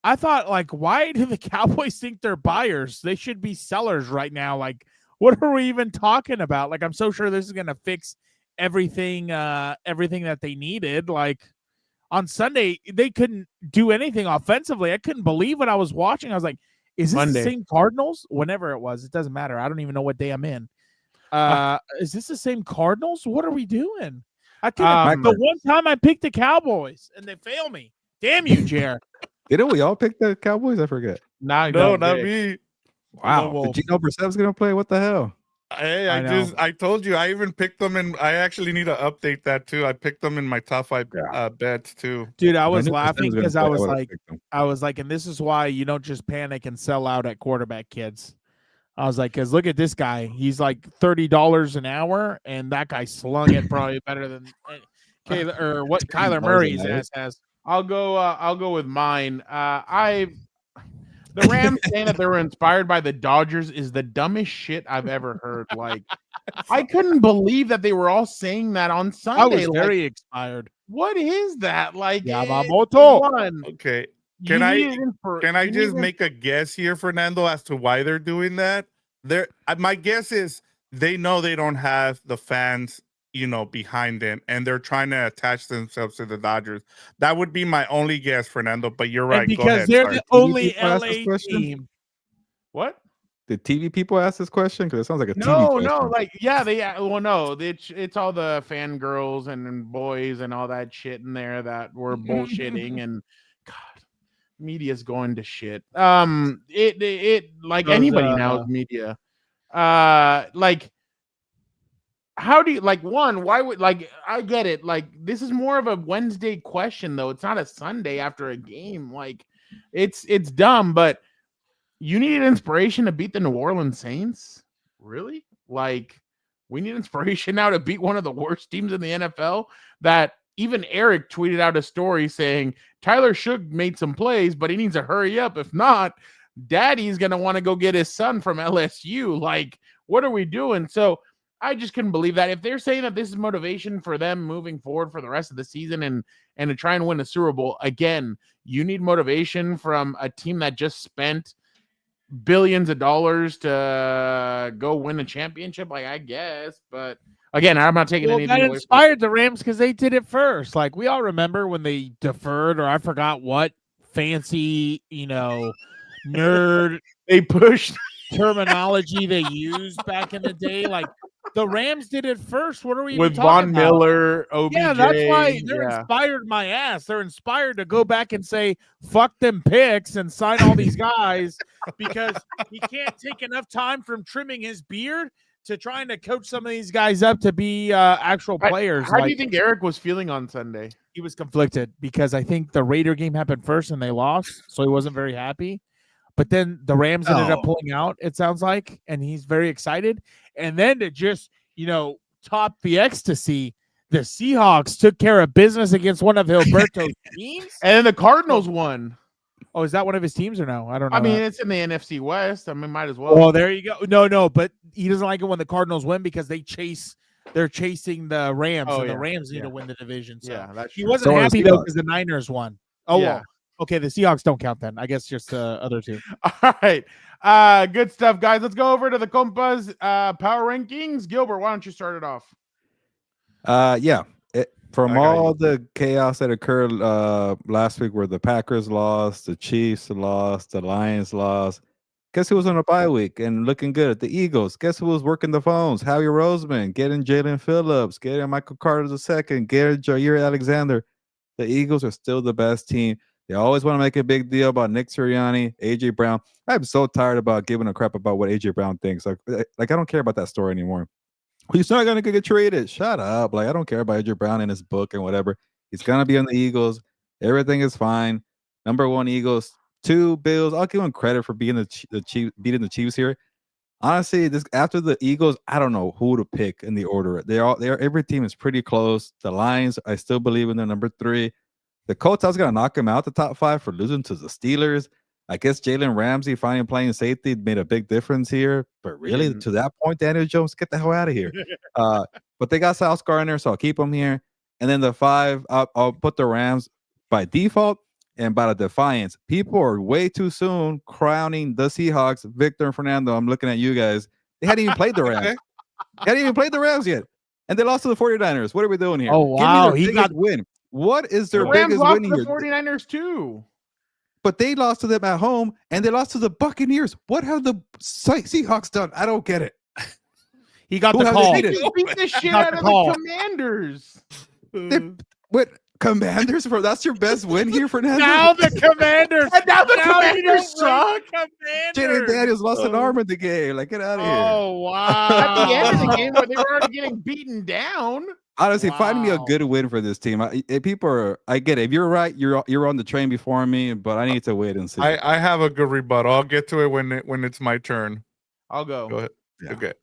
I thought, like, why do the Cowboys think they're buyers? They should be sellers right now. Like, what are we even talking about? Like, I'm so sure this is going to fix everything that they needed. Like, on Sunday, they couldn't do anything offensively. I couldn't believe what I was watching. I was like, is this Monday. the same Cardinals? Whenever it was, it doesn't matter. I don't even know what day I'm in. Is this the same Cardinals? What are we doing? I couldn't. The one time I picked the Cowboys and they fail me. Damn you, Jer. Didn't we all pick the Cowboys? I forget. No, not me. Wow. Whoa. Did Gino Brissett going to play? What the hell? Hey, I told you, I even picked them, and I actually need to update that too. I picked them in my top 5 bets too. Dude, I was knew laughing Brissett because gonna I play. was like, and this is why you don't just panic and sell out at quarterback, kids. I was like, because look at this guy. He's like $30 an hour, and that guy slung it probably better than Kyler Murray's ass has. I'll go with mine. The Rams saying that they were inspired by the Dodgers is the dumbest shit I've ever heard. Like, I couldn't believe that they were all saying that on Sunday. I was very inspired. What is that? Like, Yamamoto. Okay. Can I just make a guess here, Fernando, as to why they're doing that? My guess is they know they don't have the fans, behind them, and they're trying to attach themselves to the Dodgers. That would be my only guess, Fernando. But you're right. And because Go ahead. they're Sorry. the only People ask LA this question? team. What? Did TV people ask this question? Because it sounds like a TV question. No, like, yeah, it's all the fangirls and boys and all that shit in there that were bullshitting, and God, media's going to shit. It like anybody now is media. Like, how do you why would, I get it, like, this is more of a Wednesday question though, it's not a Sunday after a game. Like, it's dumb, but you need inspiration to beat the New Orleans Saints? Really? Like, we need inspiration now to beat one of the worst teams in the NFL. That even Eric tweeted out a story saying Tyler Shough made some plays, but he needs to hurry up. If not, Daddy's gonna want to go get his son from LSU. Like, what are we doing? So I just couldn't believe that. If they're saying that this is motivation for them moving forward for the rest of the season and to try and win a Super Bowl, again, you need motivation from a team that just spent billions of dollars to go win a championship, like, I guess. But again, I'm not taking anything away. That inspired the Rams because they did it first. Like, we all remember when they deferred, or I forgot what fancy, nerd they pushed terminology they used back in the day. Like, the Rams did it first. What are we with even talking Von Miller, OBJ? Yeah, that's why they're inspired my ass. They're inspired to go back and say, fuck them picks and sign all these guys because he can't take enough time from trimming his beard to trying to coach some of these guys up to be actual players. How do you think Eric was feeling on Sunday? He was conflicted because I think the Raider game happened first and they lost, so he wasn't very happy. But then the Rams ended up pulling out, it sounds like, and he's very excited. And then to just, top the ecstasy, the Seahawks took care of business against one of Heelberto's teams. And then the Cardinals won. Oh, is that one of his teams or no? I don't know. I mean, it's in the NFC West. I mean, might as well. Oh, there you go. No, but he doesn't like it when the Cardinals win because they're chasing the Rams, and the Rams need to win the division. So yeah, that's he true. wasn't happy though because the Niners won. Oh, yeah. Well. Okay, the Seahawks don't count then. I guess just the other two. All right. Good stuff, guys. Let's go over to the Compas power rankings. Gilbert, why don't you start it off? Yeah. From I got all you. the chaos that occurred last week, where the Packers lost, the Chiefs lost, the Lions lost, guess who was on a bye week and looking good? The Eagles. Guess who was working the phones? Howie Roseman, getting Jalen Phillips, getting Michael Carter II, getting Jair Alexander. The Eagles are still the best team. They always want to make a big deal about Nick Sirianni, AJ Brown. I'm so tired about giving a crap about what AJ Brown thinks. Like I don't care about that story anymore. He's not gonna get traded. Shut up. Like I don't care about AJ Brown in his book and whatever. He's gonna be on the Eagles. Everything is fine. Number 1 Eagles, 2 Bills. I'll give him credit for being beating the Chiefs here. Honestly, this after the Eagles, I don't know who to pick in the order. Every team is pretty close. The Lions, I still believe in their number 3. The Colts, I was gonna knock him out the top 5 for losing to the Steelers. I guess Jalen Ramsey finally playing safety made a big difference here. But really, to that point, Daniel Jones, get the hell out of here. But they got Sauce Gardner, so I'll keep him here. And then the 5, I'll put the Rams by default and by the defiance. People are way too soon crowning the Seahawks. Victor and Fernando, I'm looking at you guys. They hadn't even played the Rams. They hadn't even played the Rams yet. And they lost to the 49ers. What are we doing here? Oh, wow. Give me their biggest win. What is their The Rams biggest lost win to the here? 49ers too. But they lost to them at home, and they lost to the Buccaneers. What have the Seahawks done? I don't get it. He got Who the have they call. beaten? They beat the shit got out the of call. the Commanders. What Commanders? That's your best win here, Fernando? Now the Commanders. And now the Now you Commanders don't rate suck. the Jaden Commanders. Daniels lost an arm in the game. Like, get out of here. Oh, wow. At the end of the game, where they were already getting beaten down. Honestly, find me a Wow. good win for this team. I get it. If you're right, you're on the train before me, but I need to wait and see. I have a good rebuttal. I'll get to it when it's my turn. I'll go. Go ahead. Yeah. Okay.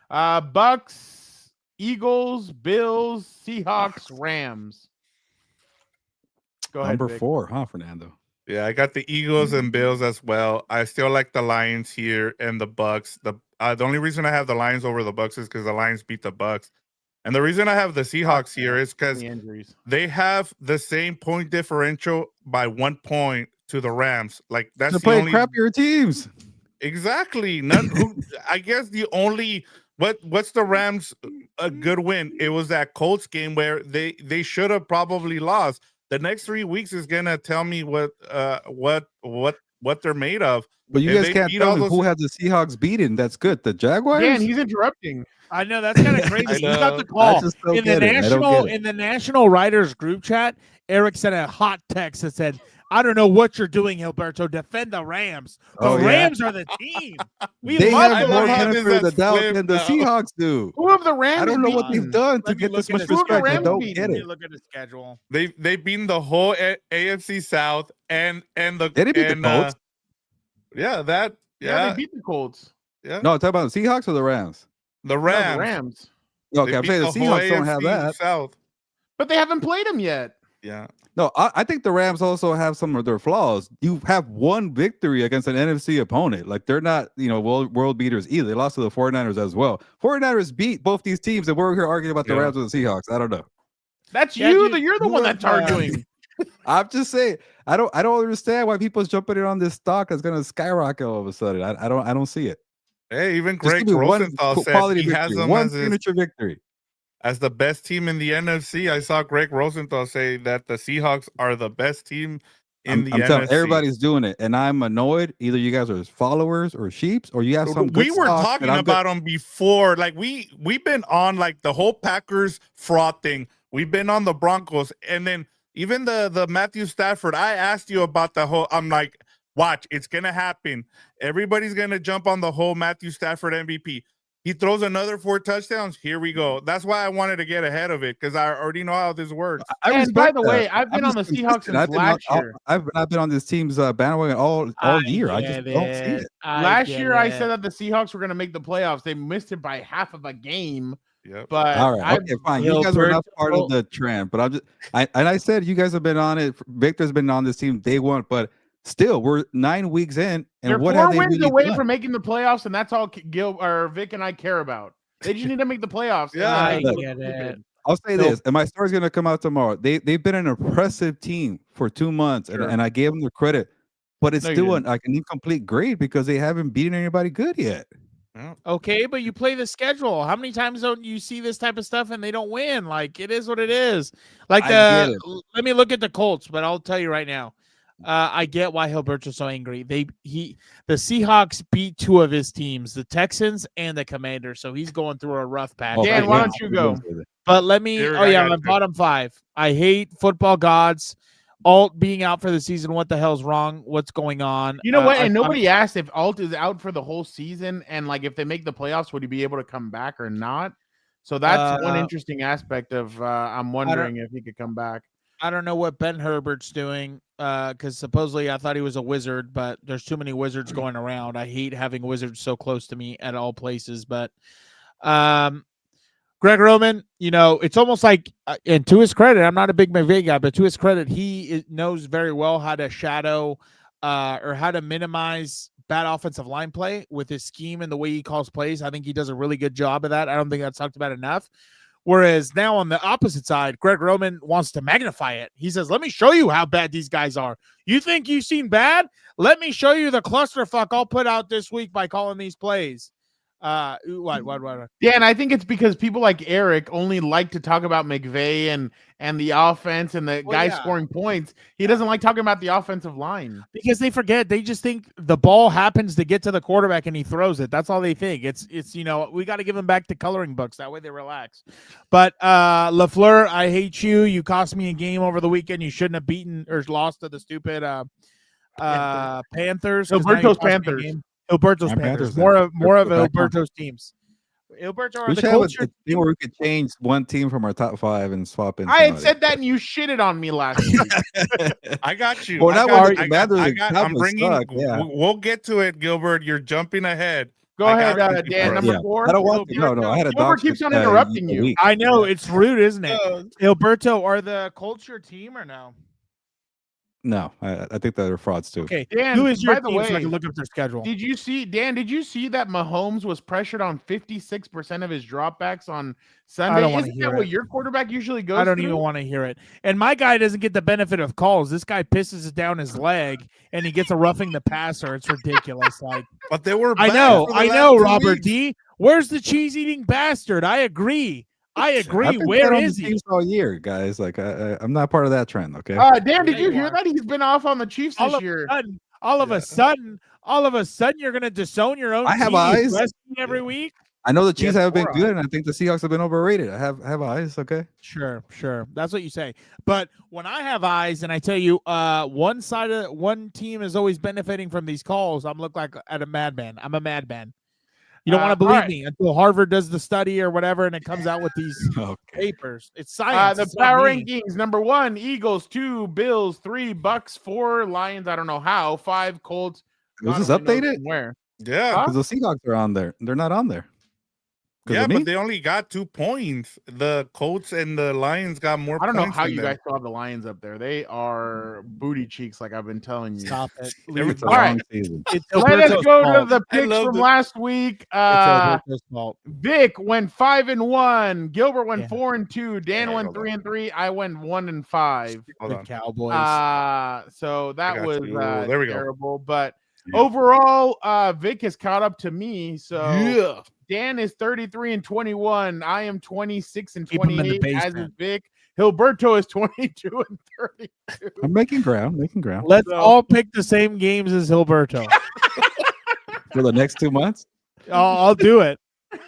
Bucks, Eagles, Bills, Seahawks, Rams. Go ahead. Number Vic. 4, huh, Fernando? Yeah, I got the Eagles and Bills as well. I still like the Lions here and the Bucks. The only reason I have the Lions over the Bucks is because the Lions beat the Bucks. And the reason I have the Seahawks here is because The injuries. they have the same point differential by 1 point to the Rams. Like that's They're the playing only crappier teams. exactly. I guess the only what's the Rams a good win? It was that Colts game where they should have probably lost. The next 3 weeks is gonna tell me what they're made of. But you If guys they can't beat tell all me those- who had the Seahawks beaten. That's good. The Jaguars? Dan, he's interrupting. I know that's kind of crazy. I He got the know. I call just don't in the get it. I don't national get it. in the national writers group chat. Eric sent a hot text that said, "I don't know what you're doing, Heelberto. Defend the Rams. The Oh, yeah? Rams are the team. We They love have the more love how Rams." this benefit of the has doubt flipped than the now. Seahawks do. Who have the Rams? I don't know what beaten? they've done to Let me get look this at much his- Who have the respect. I Rams don't beaten? get Let me it. look at the schedule. They've beaten the whole AFC South and the They didn't beat the Colts. Yeah, Yeah, yeah, they beat the Colts. yeah. No, talk about the Seahawks or the Rams. The No, Rams. the Rams. Okay, They I'm beat saying the the whole Seahawks don't have AFC that. South. But they haven't played them yet. Yeah. No, I think the Rams also have some of their flaws. You have one victory against an NFC opponent. Like they're not, world beaters either. They lost to the 49ers as well. 49ers beat both these teams, and we're here arguing about the Yeah. Rams and the Seahawks. I don't know. That's Yeah, you. dude, You're the you one have, that's arguing. I'm just saying, I don't understand why people's jumping in on this stock that's gonna skyrocket all of a sudden. I don't see it. Hey, even Just Greg give me one Rosenthal said quality he has victory, them one signature victory. as the best team in the NFC. I saw Greg Rosenthal say that the Seahawks are the best team in the I'm telling NFC. everybody's doing it, and I'm annoyed. Either you guys are followers or sheeps, or you have some. We good were stock talking that I'm about them before. Like we've been on like the whole Packers fraud thing. We've been on the Broncos, and then even the Matthew Stafford. I asked you about the whole. I'm like, watch, it's gonna happen. Everybody's gonna jump on the whole Matthew Stafford MVP. He throws another 4 touchdowns. Here we go. That's why I wanted to get ahead of it because I already know how this works. I And by respect the that. way, I've been I'm on the just Seahawks consistent. since last year. I've been on this team's bandwagon all year. I just don't see it. Last year, I said that the Seahawks were going to make the playoffs. They missed it by half of a game. Yep. But All right, okay, fine. You guys are not part of the trend, but I said you guys have been on it. Victor's been on this team day one, but still, we're 9 weeks in, and they're what 4 have they wins really away done? from making the playoffs, and that's all Gil or Vic and I care about. They just need to make the playoffs. Yeah, I And then get they're it. good. I'll say So- this, and my story's going to come out tomorrow. They've been an impressive team for 2 months, Sure. and I gave them the credit, but it's No, you still didn't. an incomplete grade because they haven't beaten anybody good yet. Okay, but you play the schedule. How many times don't you see this type of stuff and they don't win? Like, it is what it is. Like, I get it. let me look at the Colts, but I'll tell you right now. I get why Heelberto's so angry. The Seahawks beat two of his teams, the Texans and the Commanders, so he's going through a rough patch. Dan, why don't you go? But let me. Here, Oh I yeah, got my it. bottom five. I hate football gods. Alt being out for the season. What the hell's wrong? What's going on? You know what? I And thought- nobody asked if Alt is out for the whole season, and like if they make the playoffs, would he be able to come back or not? So that's one interesting aspect of. I'm wondering if he could come back. I don't know what Ben Herbert's doing because supposedly I thought he was a wizard, but there's too many wizards going around. I hate having wizards so close to me at all places. But Greg Roman, you know, it's almost like, and to his credit, I'm not a big McVay guy, but to his credit, he knows very well how to shadow or how to minimize bad offensive line play with his scheme and the way he calls plays. I think he does a really good job of that. I don't think that's talked about enough. Whereas now on the opposite side, Greg Roman wants to magnify it. He says, let me show you how bad these guys are. You think you've seen bad? Let me show you the clusterfuck I'll put out this week by calling these plays. What? Yeah, and I think it's because people like Eric only like to talk about McVay and the offense and the guys scoring points. He doesn't like talking about the offensive line. Because they forget. They just think the ball happens to get to the quarterback and he throws it. That's all they think. It's you know, we got to give them back to coloring books. That way they relax. But LaFleur, I hate you. You cost me a game over the weekend. You shouldn't have beaten or lost to the stupid Panthers. Heelberto's Panthers. Heelberto's And Panthers. Panthers, More of back on. Heelberto's teams. Heelberto are We the should have culture. a thing where we could change one team from our top five and swap in. I had somebody. said that and you shitted on me last week. I got you. Well, I that got- was the I got- Commanders I and got- I'm Cowboys bringing. suck, yeah. We'll get to it, Gilbert. You're jumping ahead. Go I ahead, got you, Dan. bro. Number Yeah. 4. I don't want to. No, I had a Gilbert dog keeps shit, on interrupting a you. week. I know it's rude, isn't it? Uh, Heelberto, are the culture team or no? No, I think they're frauds too. Okay. Dan, Who is your by the team so I way, can look up their schedule? Did you see that Mahomes was pressured on 56% of his dropbacks on Sunday? don't wanna Isn't hear that what it. your quarterback usually goes I don't through? even want to hear it. And my guy doesn't get the benefit of calls. This guy pisses it down his leg and he gets a roughing the passer. It's ridiculous. Like But they were. I bad know, for the I last know, 2 Robert weeks. D. Where's the cheese eating bastard? I agree. I've been Where bet on is the he? Chiefs all year, guys? Like I'm not part of that trend. Okay. Dan, did Yeah, you you hear are. that? He's been off on the Chiefs All this of year. a sudden, all of a sudden, you're gonna disown your own I have team. eyes. Wrestling every week. I know the Chiefs has haven't been 4 good, and I think the Seahawks have been overrated. I have eyes. Okay. Sure. That's what you say. But when I have eyes, and I tell you, one team is always benefiting from these calls. I'm look like at a madman. I'm a madman. You don't want to believe all right. me until Harvard does the study or whatever, and it comes out with these Okay. papers. It's science. The It's not power me. rankings: number 1, Eagles; 2, Bills; 3, Bucks; 4, Lions. I don't know how. 5, Colts. Was God this only knows updated? from where? Yeah. Huh? Because the Seahawks are on there. They're not on there. 'Cause Yeah, of me? but they only got 2 points. The Colts and the Lions got more. I don't know points how than you them. guys still have the Lions up there. They are booty cheeks, like I've been telling you. Stop it. It's a All long right. season. It's Let us Alberto's go to fault. the I picks love from it. last week. It's Alberto's fault. Vic went 5-1. Gilbert went Yeah. 4-2. Dan Yeah, went hold on. 3-3. I went 1-5. Hold The on. Cowboys. So that got was you. There we go. terrible. But Yeah. overall, Vic has caught up to me. So Yeah. Dan is 33-21. I am 26-28. Keep him in the As is basement. Vic. Hilberto is 22-30. I'm making ground. Let's So- all pick the same games as Hilberto. For the next 2 months, I'll do it.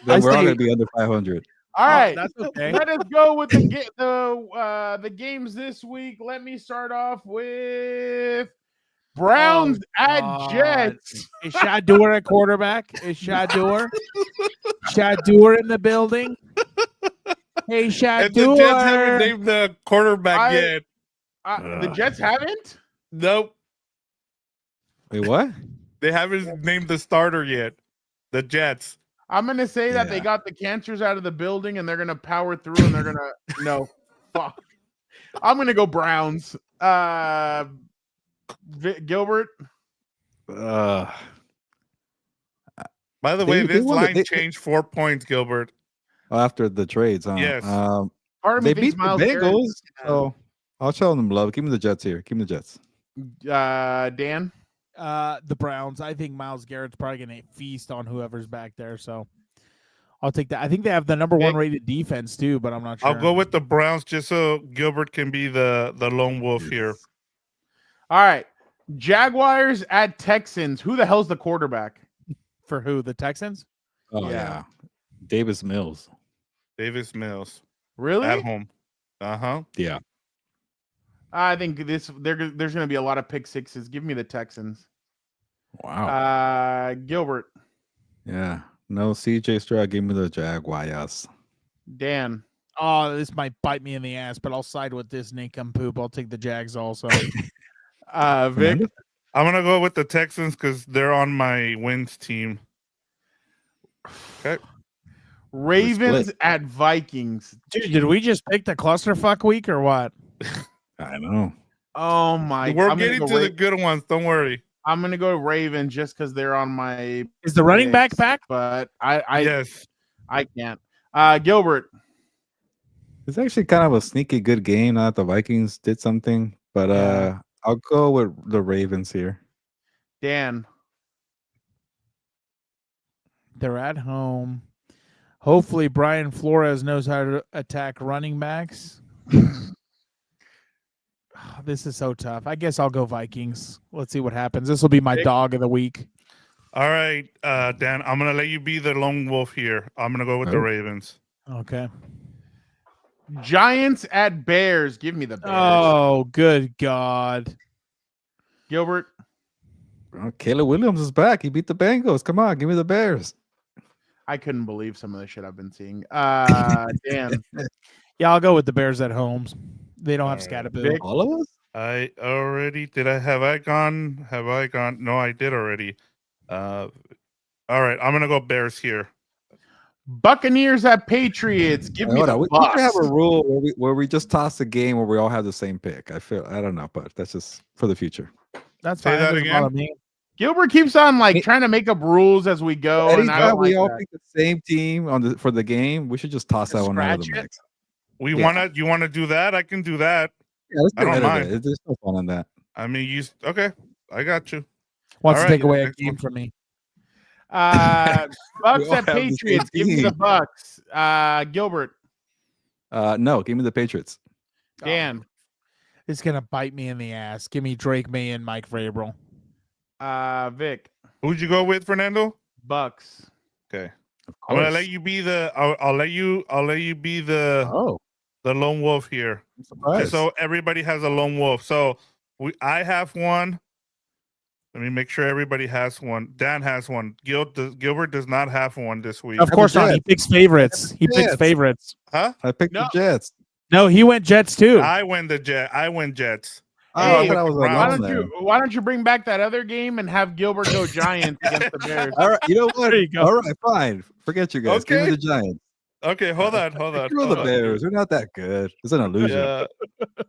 then we're all say- going to be under 500. All right. That's okay. Let us go with the games this week. Let me start off with Browns at God. Jets. Is Shador at quarterback? Is Shador? Shador in the building? Hey, And the Shador. Jets haven't named the quarterback yet. The Jets haven't? Nope. Wait, what? They haven't named the starter yet. The Jets. I'm gonna say that they Yeah. got the cancers out of the building and they're gonna power through and they're gonna no. Fuck. I'm gonna go Browns. Gilbert. Uh, By the They- way, they this won the- line they- changed 4 points, Gilbert. after the trades, huh? Yes. Part of me They thinks beat the Miles Garrett- Bengals, so I'll show them love. Give me the Jets here. Give me the Jets. Dan. The Browns. I think Myles Garrett's probably going to feast on whoever's back there. So I'll take that. I think they have the number 1 rated defense too, but I'm not sure. I'll go with the Browns just so Gilbert can be the lone wolf here. All right. Jaguars at Texans. Who the hell's the quarterback? For who? The Texans? Oh yeah. Davis Mills. Davis Mills. Really? At home. Uh-huh. Yeah. I think there's going to be a lot of pick sixes. Give me the Texans. Wow. Gilbert. Yeah. No CJ Stroud. Give me the Jaguars. Dan. Oh, this might bite me in the ass, but I'll side with this nincompoop. I'll take the Jags also. Vic. I'm gonna go with the Texans because they're on my wins team. Okay. Ravens at Vikings. Dude, did we just pick the clusterfuck week or what? I know. Oh my! We're getting to the good ones. Don't worry. I'm gonna go Ravens just because they're on my. Is the running back back? But I yes, I can't. Gilbert. It's actually kind of a sneaky good game. Not that the Vikings did something, but I'll go with the Ravens here. Dan. They're at home. Hopefully, Brian Flores knows how to attack running backs. This is so tough. I guess I'll go Vikings. Let's see what happens. This will be my dog of the week. All right, Dan, I'm going to let you be the lone wolf here. I'm going to go with the Ravens. Okay. Giants at Bears. Give me the Bears. Oh, good God. Gilbert. Well, Caleb Williams is back. He beat the Bengals. Come on, give me the Bears. I couldn't believe some of the shit I've been seeing. Dan. Yeah, I'll go with the Bears at home. They don't have Scatterboo. All of us? Have I gone? No, I did already. All right, I'm going to go Bears here. Buccaneers at Patriots. Give me the we Bucs. should have a rule where we just toss a game where we all have the same pick. I don't know, but that's just for the future. That's Say fine. that Doesn't again? bother me. Gilbert keeps on trying to make up rules as we go. And I don't we like all that. pick the same team for the game. We should just toss that one out of the mix. You want to do that? I can do that. Yeah, let's I don't mind. There's no fun in that. I mean, okay. I got you. Wants All to right, take away a next game one. from me. Bucks all at have the Patriots. same Give me the team. Bucks. Gilbert. No, give me the Patriots. Dan. It's going to bite me in the ass. Give me Drake May and Mike Vrabel. Vic. Who'd you go with, Fernando? Bucks. Okay. I'm gonna let you be the. I'll let you be the lone wolf here. So everybody has a lone wolf. So I have one. Let me make sure everybody has one. Dan has one. Gilbert does not have one this week. Of course not. He picks favorites. Huh? I picked the Jets. No, he went Jets too. I went Jets. Hey, I thought I was why don't you bring back that other game and have Gilbert go Giants against the Bears? All right, you know what? There you go. All right, fine. Forget you guys. Give me the Giants. Okay, hold on. Screw the Bears. They're not that good. It's an illusion. Yeah.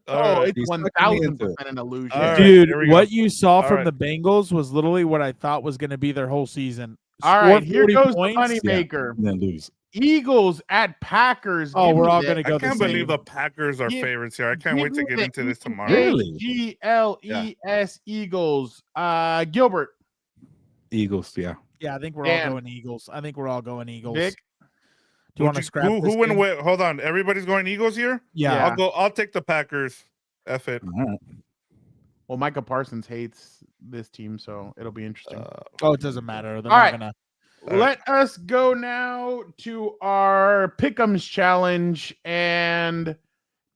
It's You sucked me 1000% into it. an illusion. All right, Dude, here we go. what you saw All from right. the Bengals was literally what I thought was going to be their whole season. All right, Score here 40 goes points. the money maker. And then lose. Eagles at Packers. Oh, Give we're me all the- going to go I the can't same. believe the Packers are Give- favorites here. I can't give wait to me get the into this tomorrow. Really? GLES Eagles. Gilbert. Eagles, yeah. Yeah, I think we're Dan. all going Eagles. Vic. Do you want to scrap Who this went game? with? Hold on. Everybody's going Eagles here. Yeah. I'll take the Packers. F it. All right. Well, Micah Parsons hates this team, so it'll be interesting. Oh, it doesn't matter. They're All not right. gonna. Let us go now to our Pick'ems challenge. And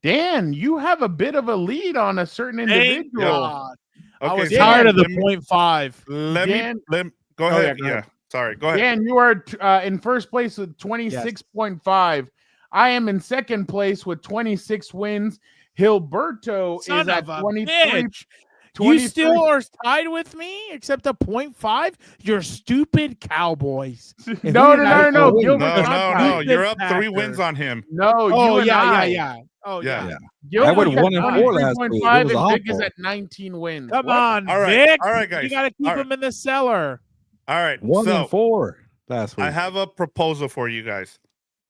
Dan, you have a bit of a lead on a certain Thank individual. God. I Okay, was so tired of the let me- 0.5. Let Dan- me go Oh, yeah, ahead. go ahead. Sorry. Go ahead. Dan, you are in first place with 26.5. I am in second place with 26 wins. Heelberto Son is at of a 23. bitch. You 23. still are tied with me, except a 0.5. You're stupid Cowboys. No. No, Gilbert's No, not no. tied. You're up 3 Packers. wins on him. No, Oh, you and I. yeah. Oh, Yeah. yeah. Gilbert I went is at 1-4 last week. It 23.5 was and Vic is awful. at 19 wins. Come What? on, All right. Vic. All right, guys. You got to keep All them in the cellar. All right. 1-4 last week. I have a proposal for you guys.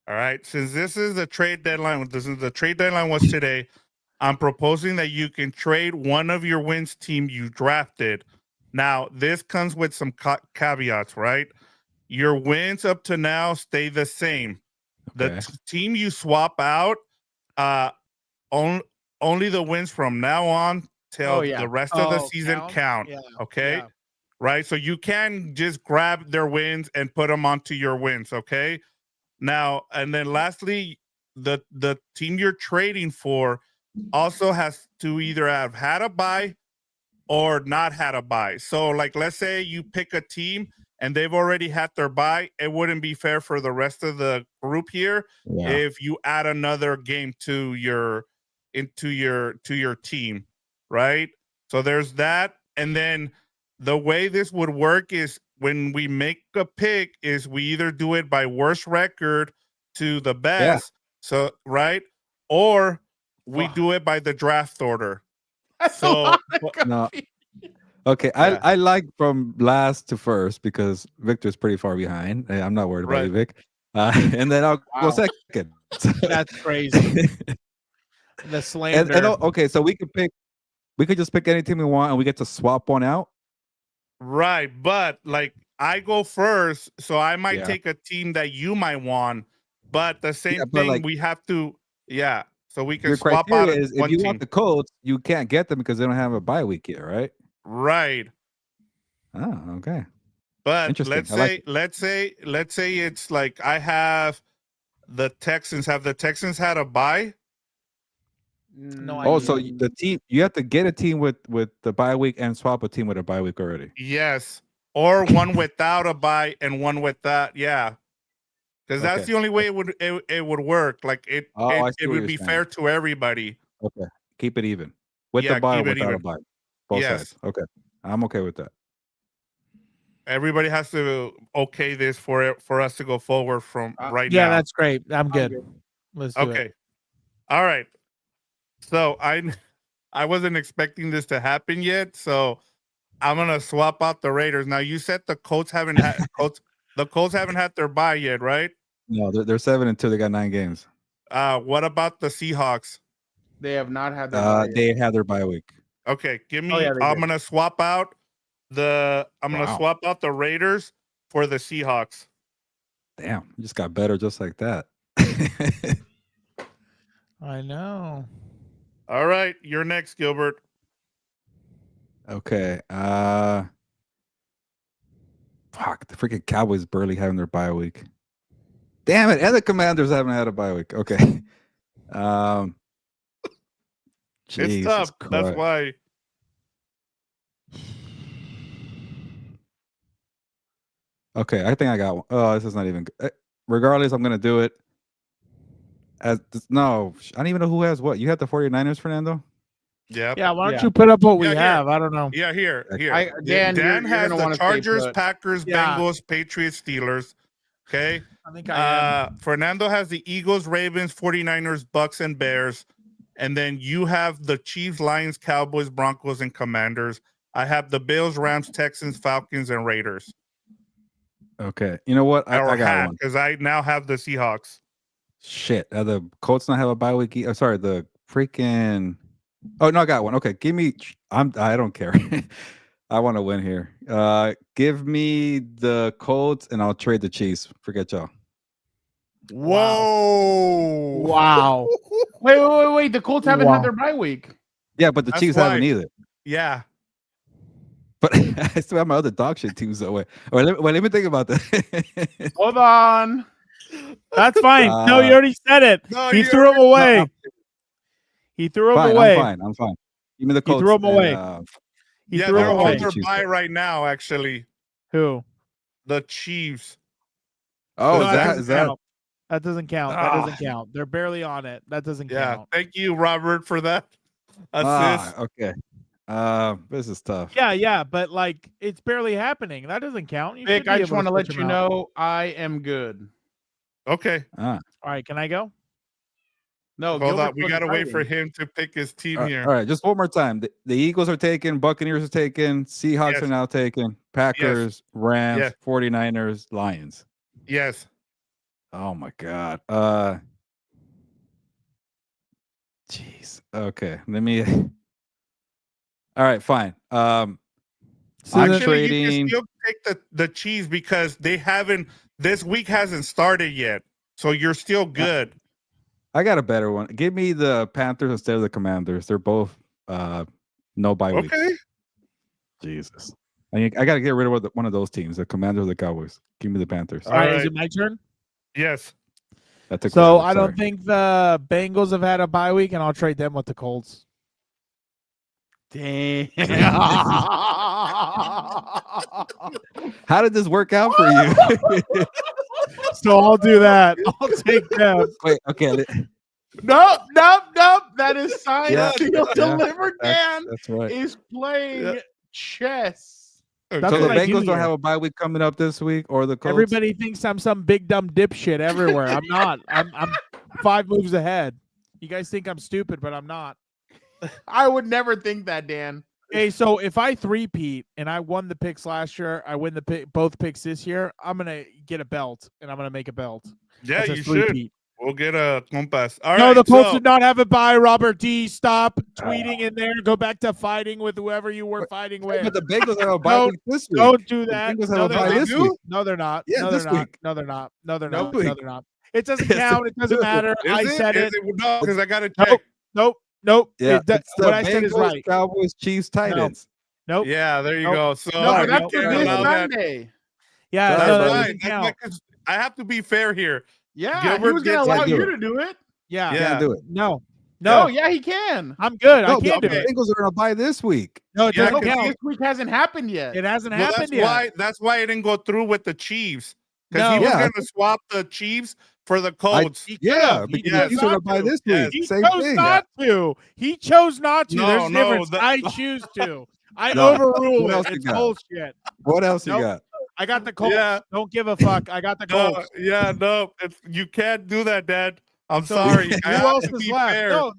All right. Since this is the trade deadline, the trade deadline was today. I'm proposing that you can trade one of your wins team you drafted Now, this comes with some caveats, right? Your wins up to now stay the same. Okay. The team you swap out, only the wins from now on till the rest of the season count. Yeah. Okay. Yeah. Right. So you can just grab their wins and put them onto your wins. Okay. Now, and then lastly, the team you're trading for also has to either have had a bye or not had a bye. So, like, let's say you pick a team and they've already had their bye. It wouldn't be fair for the rest of the group here if you add another game to your team, right? So there's that. And then the way this would work is when we make a pick is we either do it by worst record to the best. So right, or we do it by the draft order. That's So a lot of No. coffee. Okay, Yeah. I like from last to first because Victor's pretty far behind. I'm not worried about you, Vic. And then I'll go second. That's crazy. The slander. Okay, so we could just pick any team we want and we get to swap one out. Right, but like I go first, so I might take a team that you might want, but the same thing like, we have to, so we can your swap criteria out is if you want the Colts, you can't get them because they don't have a bye week yet, right? Right. Oh, okay. But let's say it's like I have the Texans. Have the Texans had a bye? No. Oh, so the team you have to get a team with the bye week and swap a team with a bye week already. Yes, or one without a bye and one with that. Yeah, because that's the only way it would work. Like it would be fair to everybody. Okay, keep it even with the bye or without a bye. Both sides. Okay, I'm okay with that. Everybody has to okay this for us to go forward from right now. Yeah, that's great. I'm good. Let's do it. All right. So I wasn't expecting this to happen yet, so I'm gonna swap out the Raiders. Now you said the Colts haven't had the Colts haven't had their bye yet, right? No, they're 7-2. They got 9 games. What about the Seahawks? They have not had their bye yet. They had their bye week. Okay, give me. I'm gonna swap out the Raiders for the Seahawks. Damn, you just got better just like that. I know. All right, you're next, Gilbert. Okay. Fuck, the freaking Cowboys barely having their bye week. Damn it, and the Commanders haven't had a bye week. Okay. It's tough. Christ. That's why. Okay, I think I got one. Oh, this is not even good. Regardless, I'm gonna do it. No, I don't even know who has what. You have the 49ers, Fernando? Yeah. Yeah, why don't you put up what we here. have? I don't know. Yeah, here. Dan has the Chargers, Packers, Yeah. Bengals, Patriots, Steelers. Okay. I think I am. Fernando has the Eagles, Ravens, 49ers, Bucks, and Bears. And then you have the Chiefs, Lions, Cowboys, Broncos, and Commanders. I have the Bills, Rams, Texans, Falcons, and Raiders. Okay. You know what? I got one. Because I now have the Seahawks. Shit. The Colts not have a bye week. Sorry, the freaking. Oh no, I got one. Okay, give me. I don't care. I want to win here. Give me the Colts, and I'll trade the Chiefs. Forget y'all. Whoa! Wow. Wait. The Colts haven't had their bye week. Yeah, but the Chiefs haven't either. Yeah. But I still have my other dog shit teams that way. Let me think about that. Hold on. That's fine. No, you already said it. No, he threw him away. No, he threw him away. I'm fine. Give me the Colts. He threw him away. He threw him away. They're bye right now, actually. Who? The Chiefs. Oh, no, is that? That doesn't count. That doesn't count. They're barely on it. That doesn't count. Thank you, Robert, for that assist. Okay. This is tough. Yeah, but like it's barely happening. That doesn't count. Vic, I just want to let you know I am good. Okay. All right, can I go? No, hold on. We gotta wait for him to pick his team here. All right, just one more time. The Eagles are taken, Buccaneers are taken, Seahawks are now taken, Packers, Rams, 49ers, Lions. Yes. Oh my God. Jeez. Okay. Let me. All right, fine. So I'm then- Actually, you trading. can still take the Chiefs because they haven't. This week hasn't started yet, so you're still good. I got a better one. Give me the Panthers instead of the Commanders. They're both no bye weeks. Okay. Jesus. I got to get rid of one of those teams, the Commanders or the Cowboys. Give me the Panthers. All right, is right. it my turn? Yes. I took So forever, I don't sorry. think the Bengals have had a bye week, and I'll trade them with the Colts. Damn. How did this work out for you? So I'll do that. I'll take them. Wait, okay. Nope. That is signed, Yeah, sealed, yeah, delivered. Dan That's right. is playing chess. That's So the what I do Bengals don't here. have a bye week coming up this week, or the Colts? Everybody thinks I'm some big dumb dipshit everywhere. I'm not. I'm 5 moves ahead. You guys think I'm stupid, but I'm not. I would never think that, Dan. Okay, so if I three-peat and I won the picks last year, I win both picks this year, I'm gonna get a belt and I'm gonna make a belt. Yeah, That's a you should. three-peat. We'll get a compass. All No, right. the Colts so, did not have a bye. Robert D. Stop tweeting in there. Go back to fighting with whoever you were fighting with. But the Bengals have a bye Don't- week this week. Don't do that. Bengals have No, a they're bye not. this week. No, they're not. Yeah, no, this they're not. week. No, they're not. No, they're No not. week. No, they're not. It doesn't Yes, count. It doesn't do. matter. is I it? said Is it. No, because I got to Nope. check. Nope. Yeah, What it's the I said is Bengals, right. Cowboys, Chiefs, Titans. Nope. Yeah, there you Nope. go. So No, but we that's for can't this allow that. Sunday. Yeah, Sorry, no, that buddy. doesn't That's count. like, 'cause I have to be fair here. Yeah, he Gilbert was gonna gets- allow Yeah, do you it. to do it. Yeah. Yeah. Can't do it. No. No, No. yeah, he can. I'm good. I No, can't but do the it. Bengals are on a bye this week. No, it Yeah, doesn't No, because but count. this week hasn't happened yet. It hasn't Well, happened that's yet. why. That's why it didn't go through with the Chiefs because No. he was Yeah. going to swap the Chiefs for the Colts. He Yeah, could've. He because chose the Chiefs are on a not bye to. this Yes. week. He Same chose thing. not to. He chose not to. No, There's a no, difference. that- I choose to. I No. overrule What it. else you It's got? bullshit. What else Nope. you got? I got the Colts. Yeah. Don't give a fuck. I got the No, Colts. you can't do that, Dad. I'm So, sorry. I Who have else to is be left? fair. No,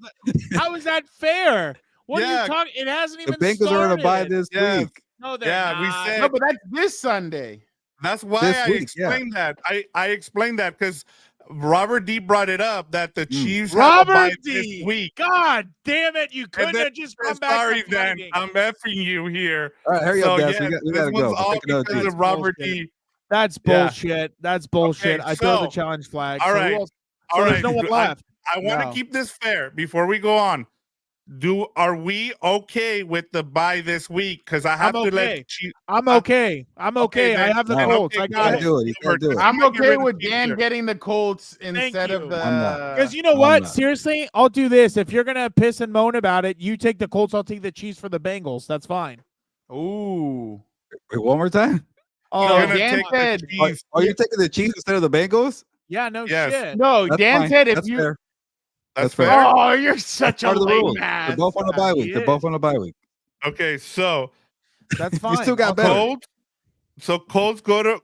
how is that fair? What are Yeah. you talking? It hasn't The even Bengals started. are on a bye this Yes. week. No, they're Yeah, we not. said- No, but that's this Sunday. That's why This I week, explained that. I explained that because Robert D brought it up that the Chiefs have a Robert bye D. this week. God damn it! You couldn't then have just come back. Sorry, to Dan. fighting. I'm effing you here. All right, hurry So, up, guys. yeah, we this gotta go. one's all Pick another because team. of Robert Bullshit. D. That's Yeah. bullshit. That's bullshit. Okay, I throw the so- challenge flag. all So who right. else- All so right. there's no one left. I want to No. keep this fair before we go on. Are we okay with the bye this week? Because I have I'm to okay. let Chiefs. I'm okay. I'm Okay, okay. I then. have the No. Colts. I Okay, You got can't it. do it. You can't do it. I'm might get okay rid of with Chiefs Dan here. getting the Colts instead you. of the. I'm not. Because you know I'm what? not. Seriously, I'll do this. If you're gonna piss and moan about it, you take the Colts. I'll take the Chiefs for the Bengals. That's fine. Ooh. Wait, one more time. Oh, You're No, gonna Dan take the said- Chiefs. Are you taking the Chiefs instead of the Bengals? yeah, no Yes. shit. No, That's Dan fine. said if That's you. fair. That's fair. fair. Oh, you're such a Part of the lame rules. ass. They're both on a bye week. They're is. both on a bye week. Okay, so That's fine. You still got I'll better. Colts. So Colts go to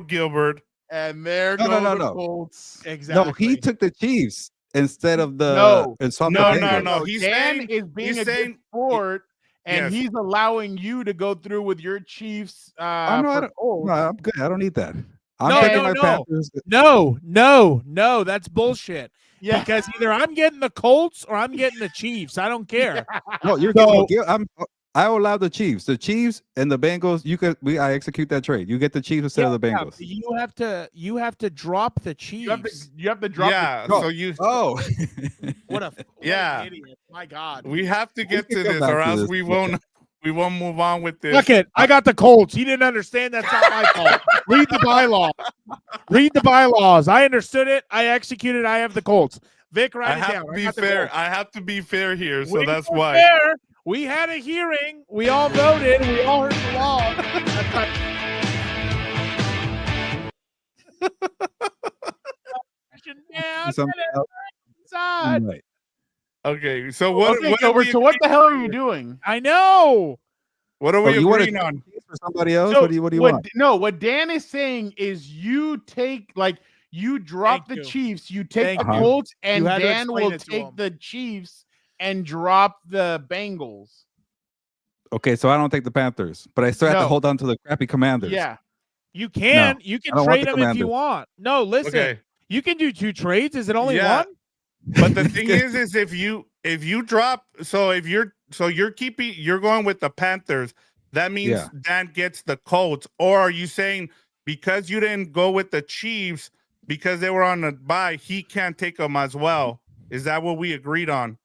Gilbert. And there No, go no, no, the no. Colts. Exactly. No, he took the Chiefs instead of the No. and swapped No, the no, Bengals. no. He's Dan saying- is being he's a good saying- sport, and Yes. he's allowing you to go through with your Chiefs. Oh, no, I for don't- Colts. No, I'm good. I don't need that. I'm No, taking no, my no. Panthers. No, that's bullshit. Yeah. Because either I'm getting the Colts or I'm getting the Chiefs. I don't care. No, you're So- I will allow the Chiefs. The Chiefs and the Bengals. I execute that trade. You get the Chiefs instead of the Yeah, Bengals. but you have to drop the You have to, Chiefs. you have to drop. Yeah. No. So you. Oh, What an Yeah. idiot. My God. We have to get can to come this, back or to else this. we won't. We won't move on with this. Look it. I got the Colts. He didn't understand. That's not my fault. Read the bylaws. Read the bylaws. I understood it. I executed. I have the Colts. Vic, I write it have down. to I be got the fair. Colts. I have to be fair here, so We that's were why. fair. We had a hearing. We all voted. We all heard the law. That's right. Something else? Inside. Right. Okay. So what? Okay, What are Gilbert, we so what the hell are agreeing you doing? I know. What are Oh, we you want agreeing on? for somebody else? So what do you want? No, what Dan is saying is you take you drop Thank the you. Chiefs, you take Thank the you. Colts, and had to Dan explain will it to take him. the Chiefs and drop the Bengals. Okay, so I don't take the Panthers, but I still have to No. hold on to the crappy Commanders. Yeah. You can. No, You I can don't want trade the them if you Commanders. want. No, listen. Okay. You can do 2 trades. Is it only Yeah. one? But the thing is if you drop, you're going with the Panthers, that means Yeah. Dan gets the Colts. Or are you saying because you didn't go with the Chiefs because they were on a bye, he can't take them as well? Is that what we agreed on?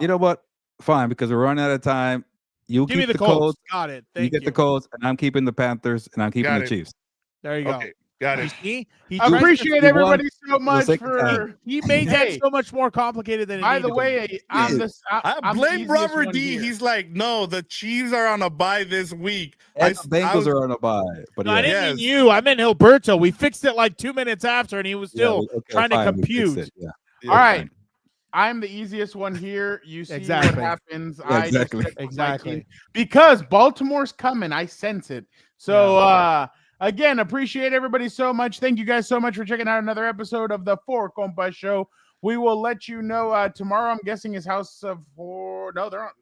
You know what? Fine, because we're running out of time. You Give me keep the Colts. Got it. You Thank get you. the Colts, and I'm keeping the Panthers, and I'm keeping Got the it. Chiefs. There you go. Okay, got You it. see? He I tries to- appreciate everybody so much sake of time. for. He made that Hey, so much more complicated than it by needed the to be. way, I'm the I blame Robert D. He's like, no, the Chiefs are on a bye this week. And the Bengals are on a bye. But No, I yeah. didn't Yes. mean you. I meant Heelberto. We fixed it like 2 minutes after, and he was still trying to fine, we fixed compute. it, Yeah. All right. Fine. I'm the easiest one here. You see Exactly. what happens. Yeah, I just exactly. stick with my Exactly. team because Baltimore's coming. I sense it. So again, appreciate everybody so much. Thank you guys so much for checking out another episode of the Four Compas Show. We will let you know tomorrow. I'm guessing is House of Four. No, they're on.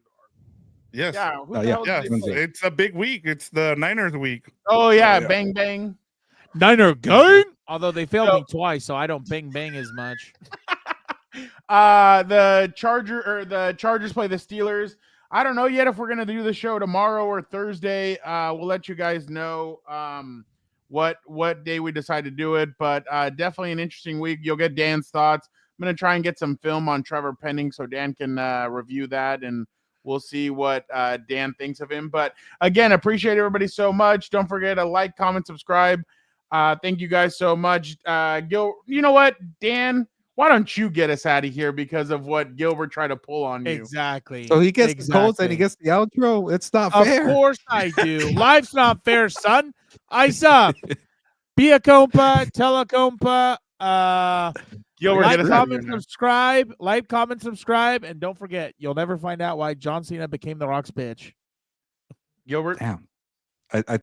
Yes. Yeah. Who the yeah. hell Yeah, did they play? it's a big week. It's the Niners week. Oh yeah, yeah. bang bang. Niner gang. Although they failed So- me twice, so I don't bang as much. The Chargers play the Steelers. I don't know yet if we're gonna do the show tomorrow or Thursday. We'll let you guys know what day we decide to do it, but definitely an interesting week. You'll get Dan's thoughts. I'm gonna try and get some film on Trevor Penning so Dan can review that, and we'll see what Dan thinks of him. But again, appreciate everybody so much. Don't forget to like, comment, subscribe. Thank you guys so much. Gil, you know what, Dan? Why don't you get us out of here because of what Gilbert tried to pull on you? Exactly. So he gets the Colts and he gets the outro. It's not fair. Of course I do. Life's not fair, son. Isa. Be a compa. Tell a compa. Gilbert, Like, get us out of here comment, now. subscribe. Like, comment, subscribe. And don't forget, you'll never find out why John Cena became The Rock's bitch. Gilbert. Damn. I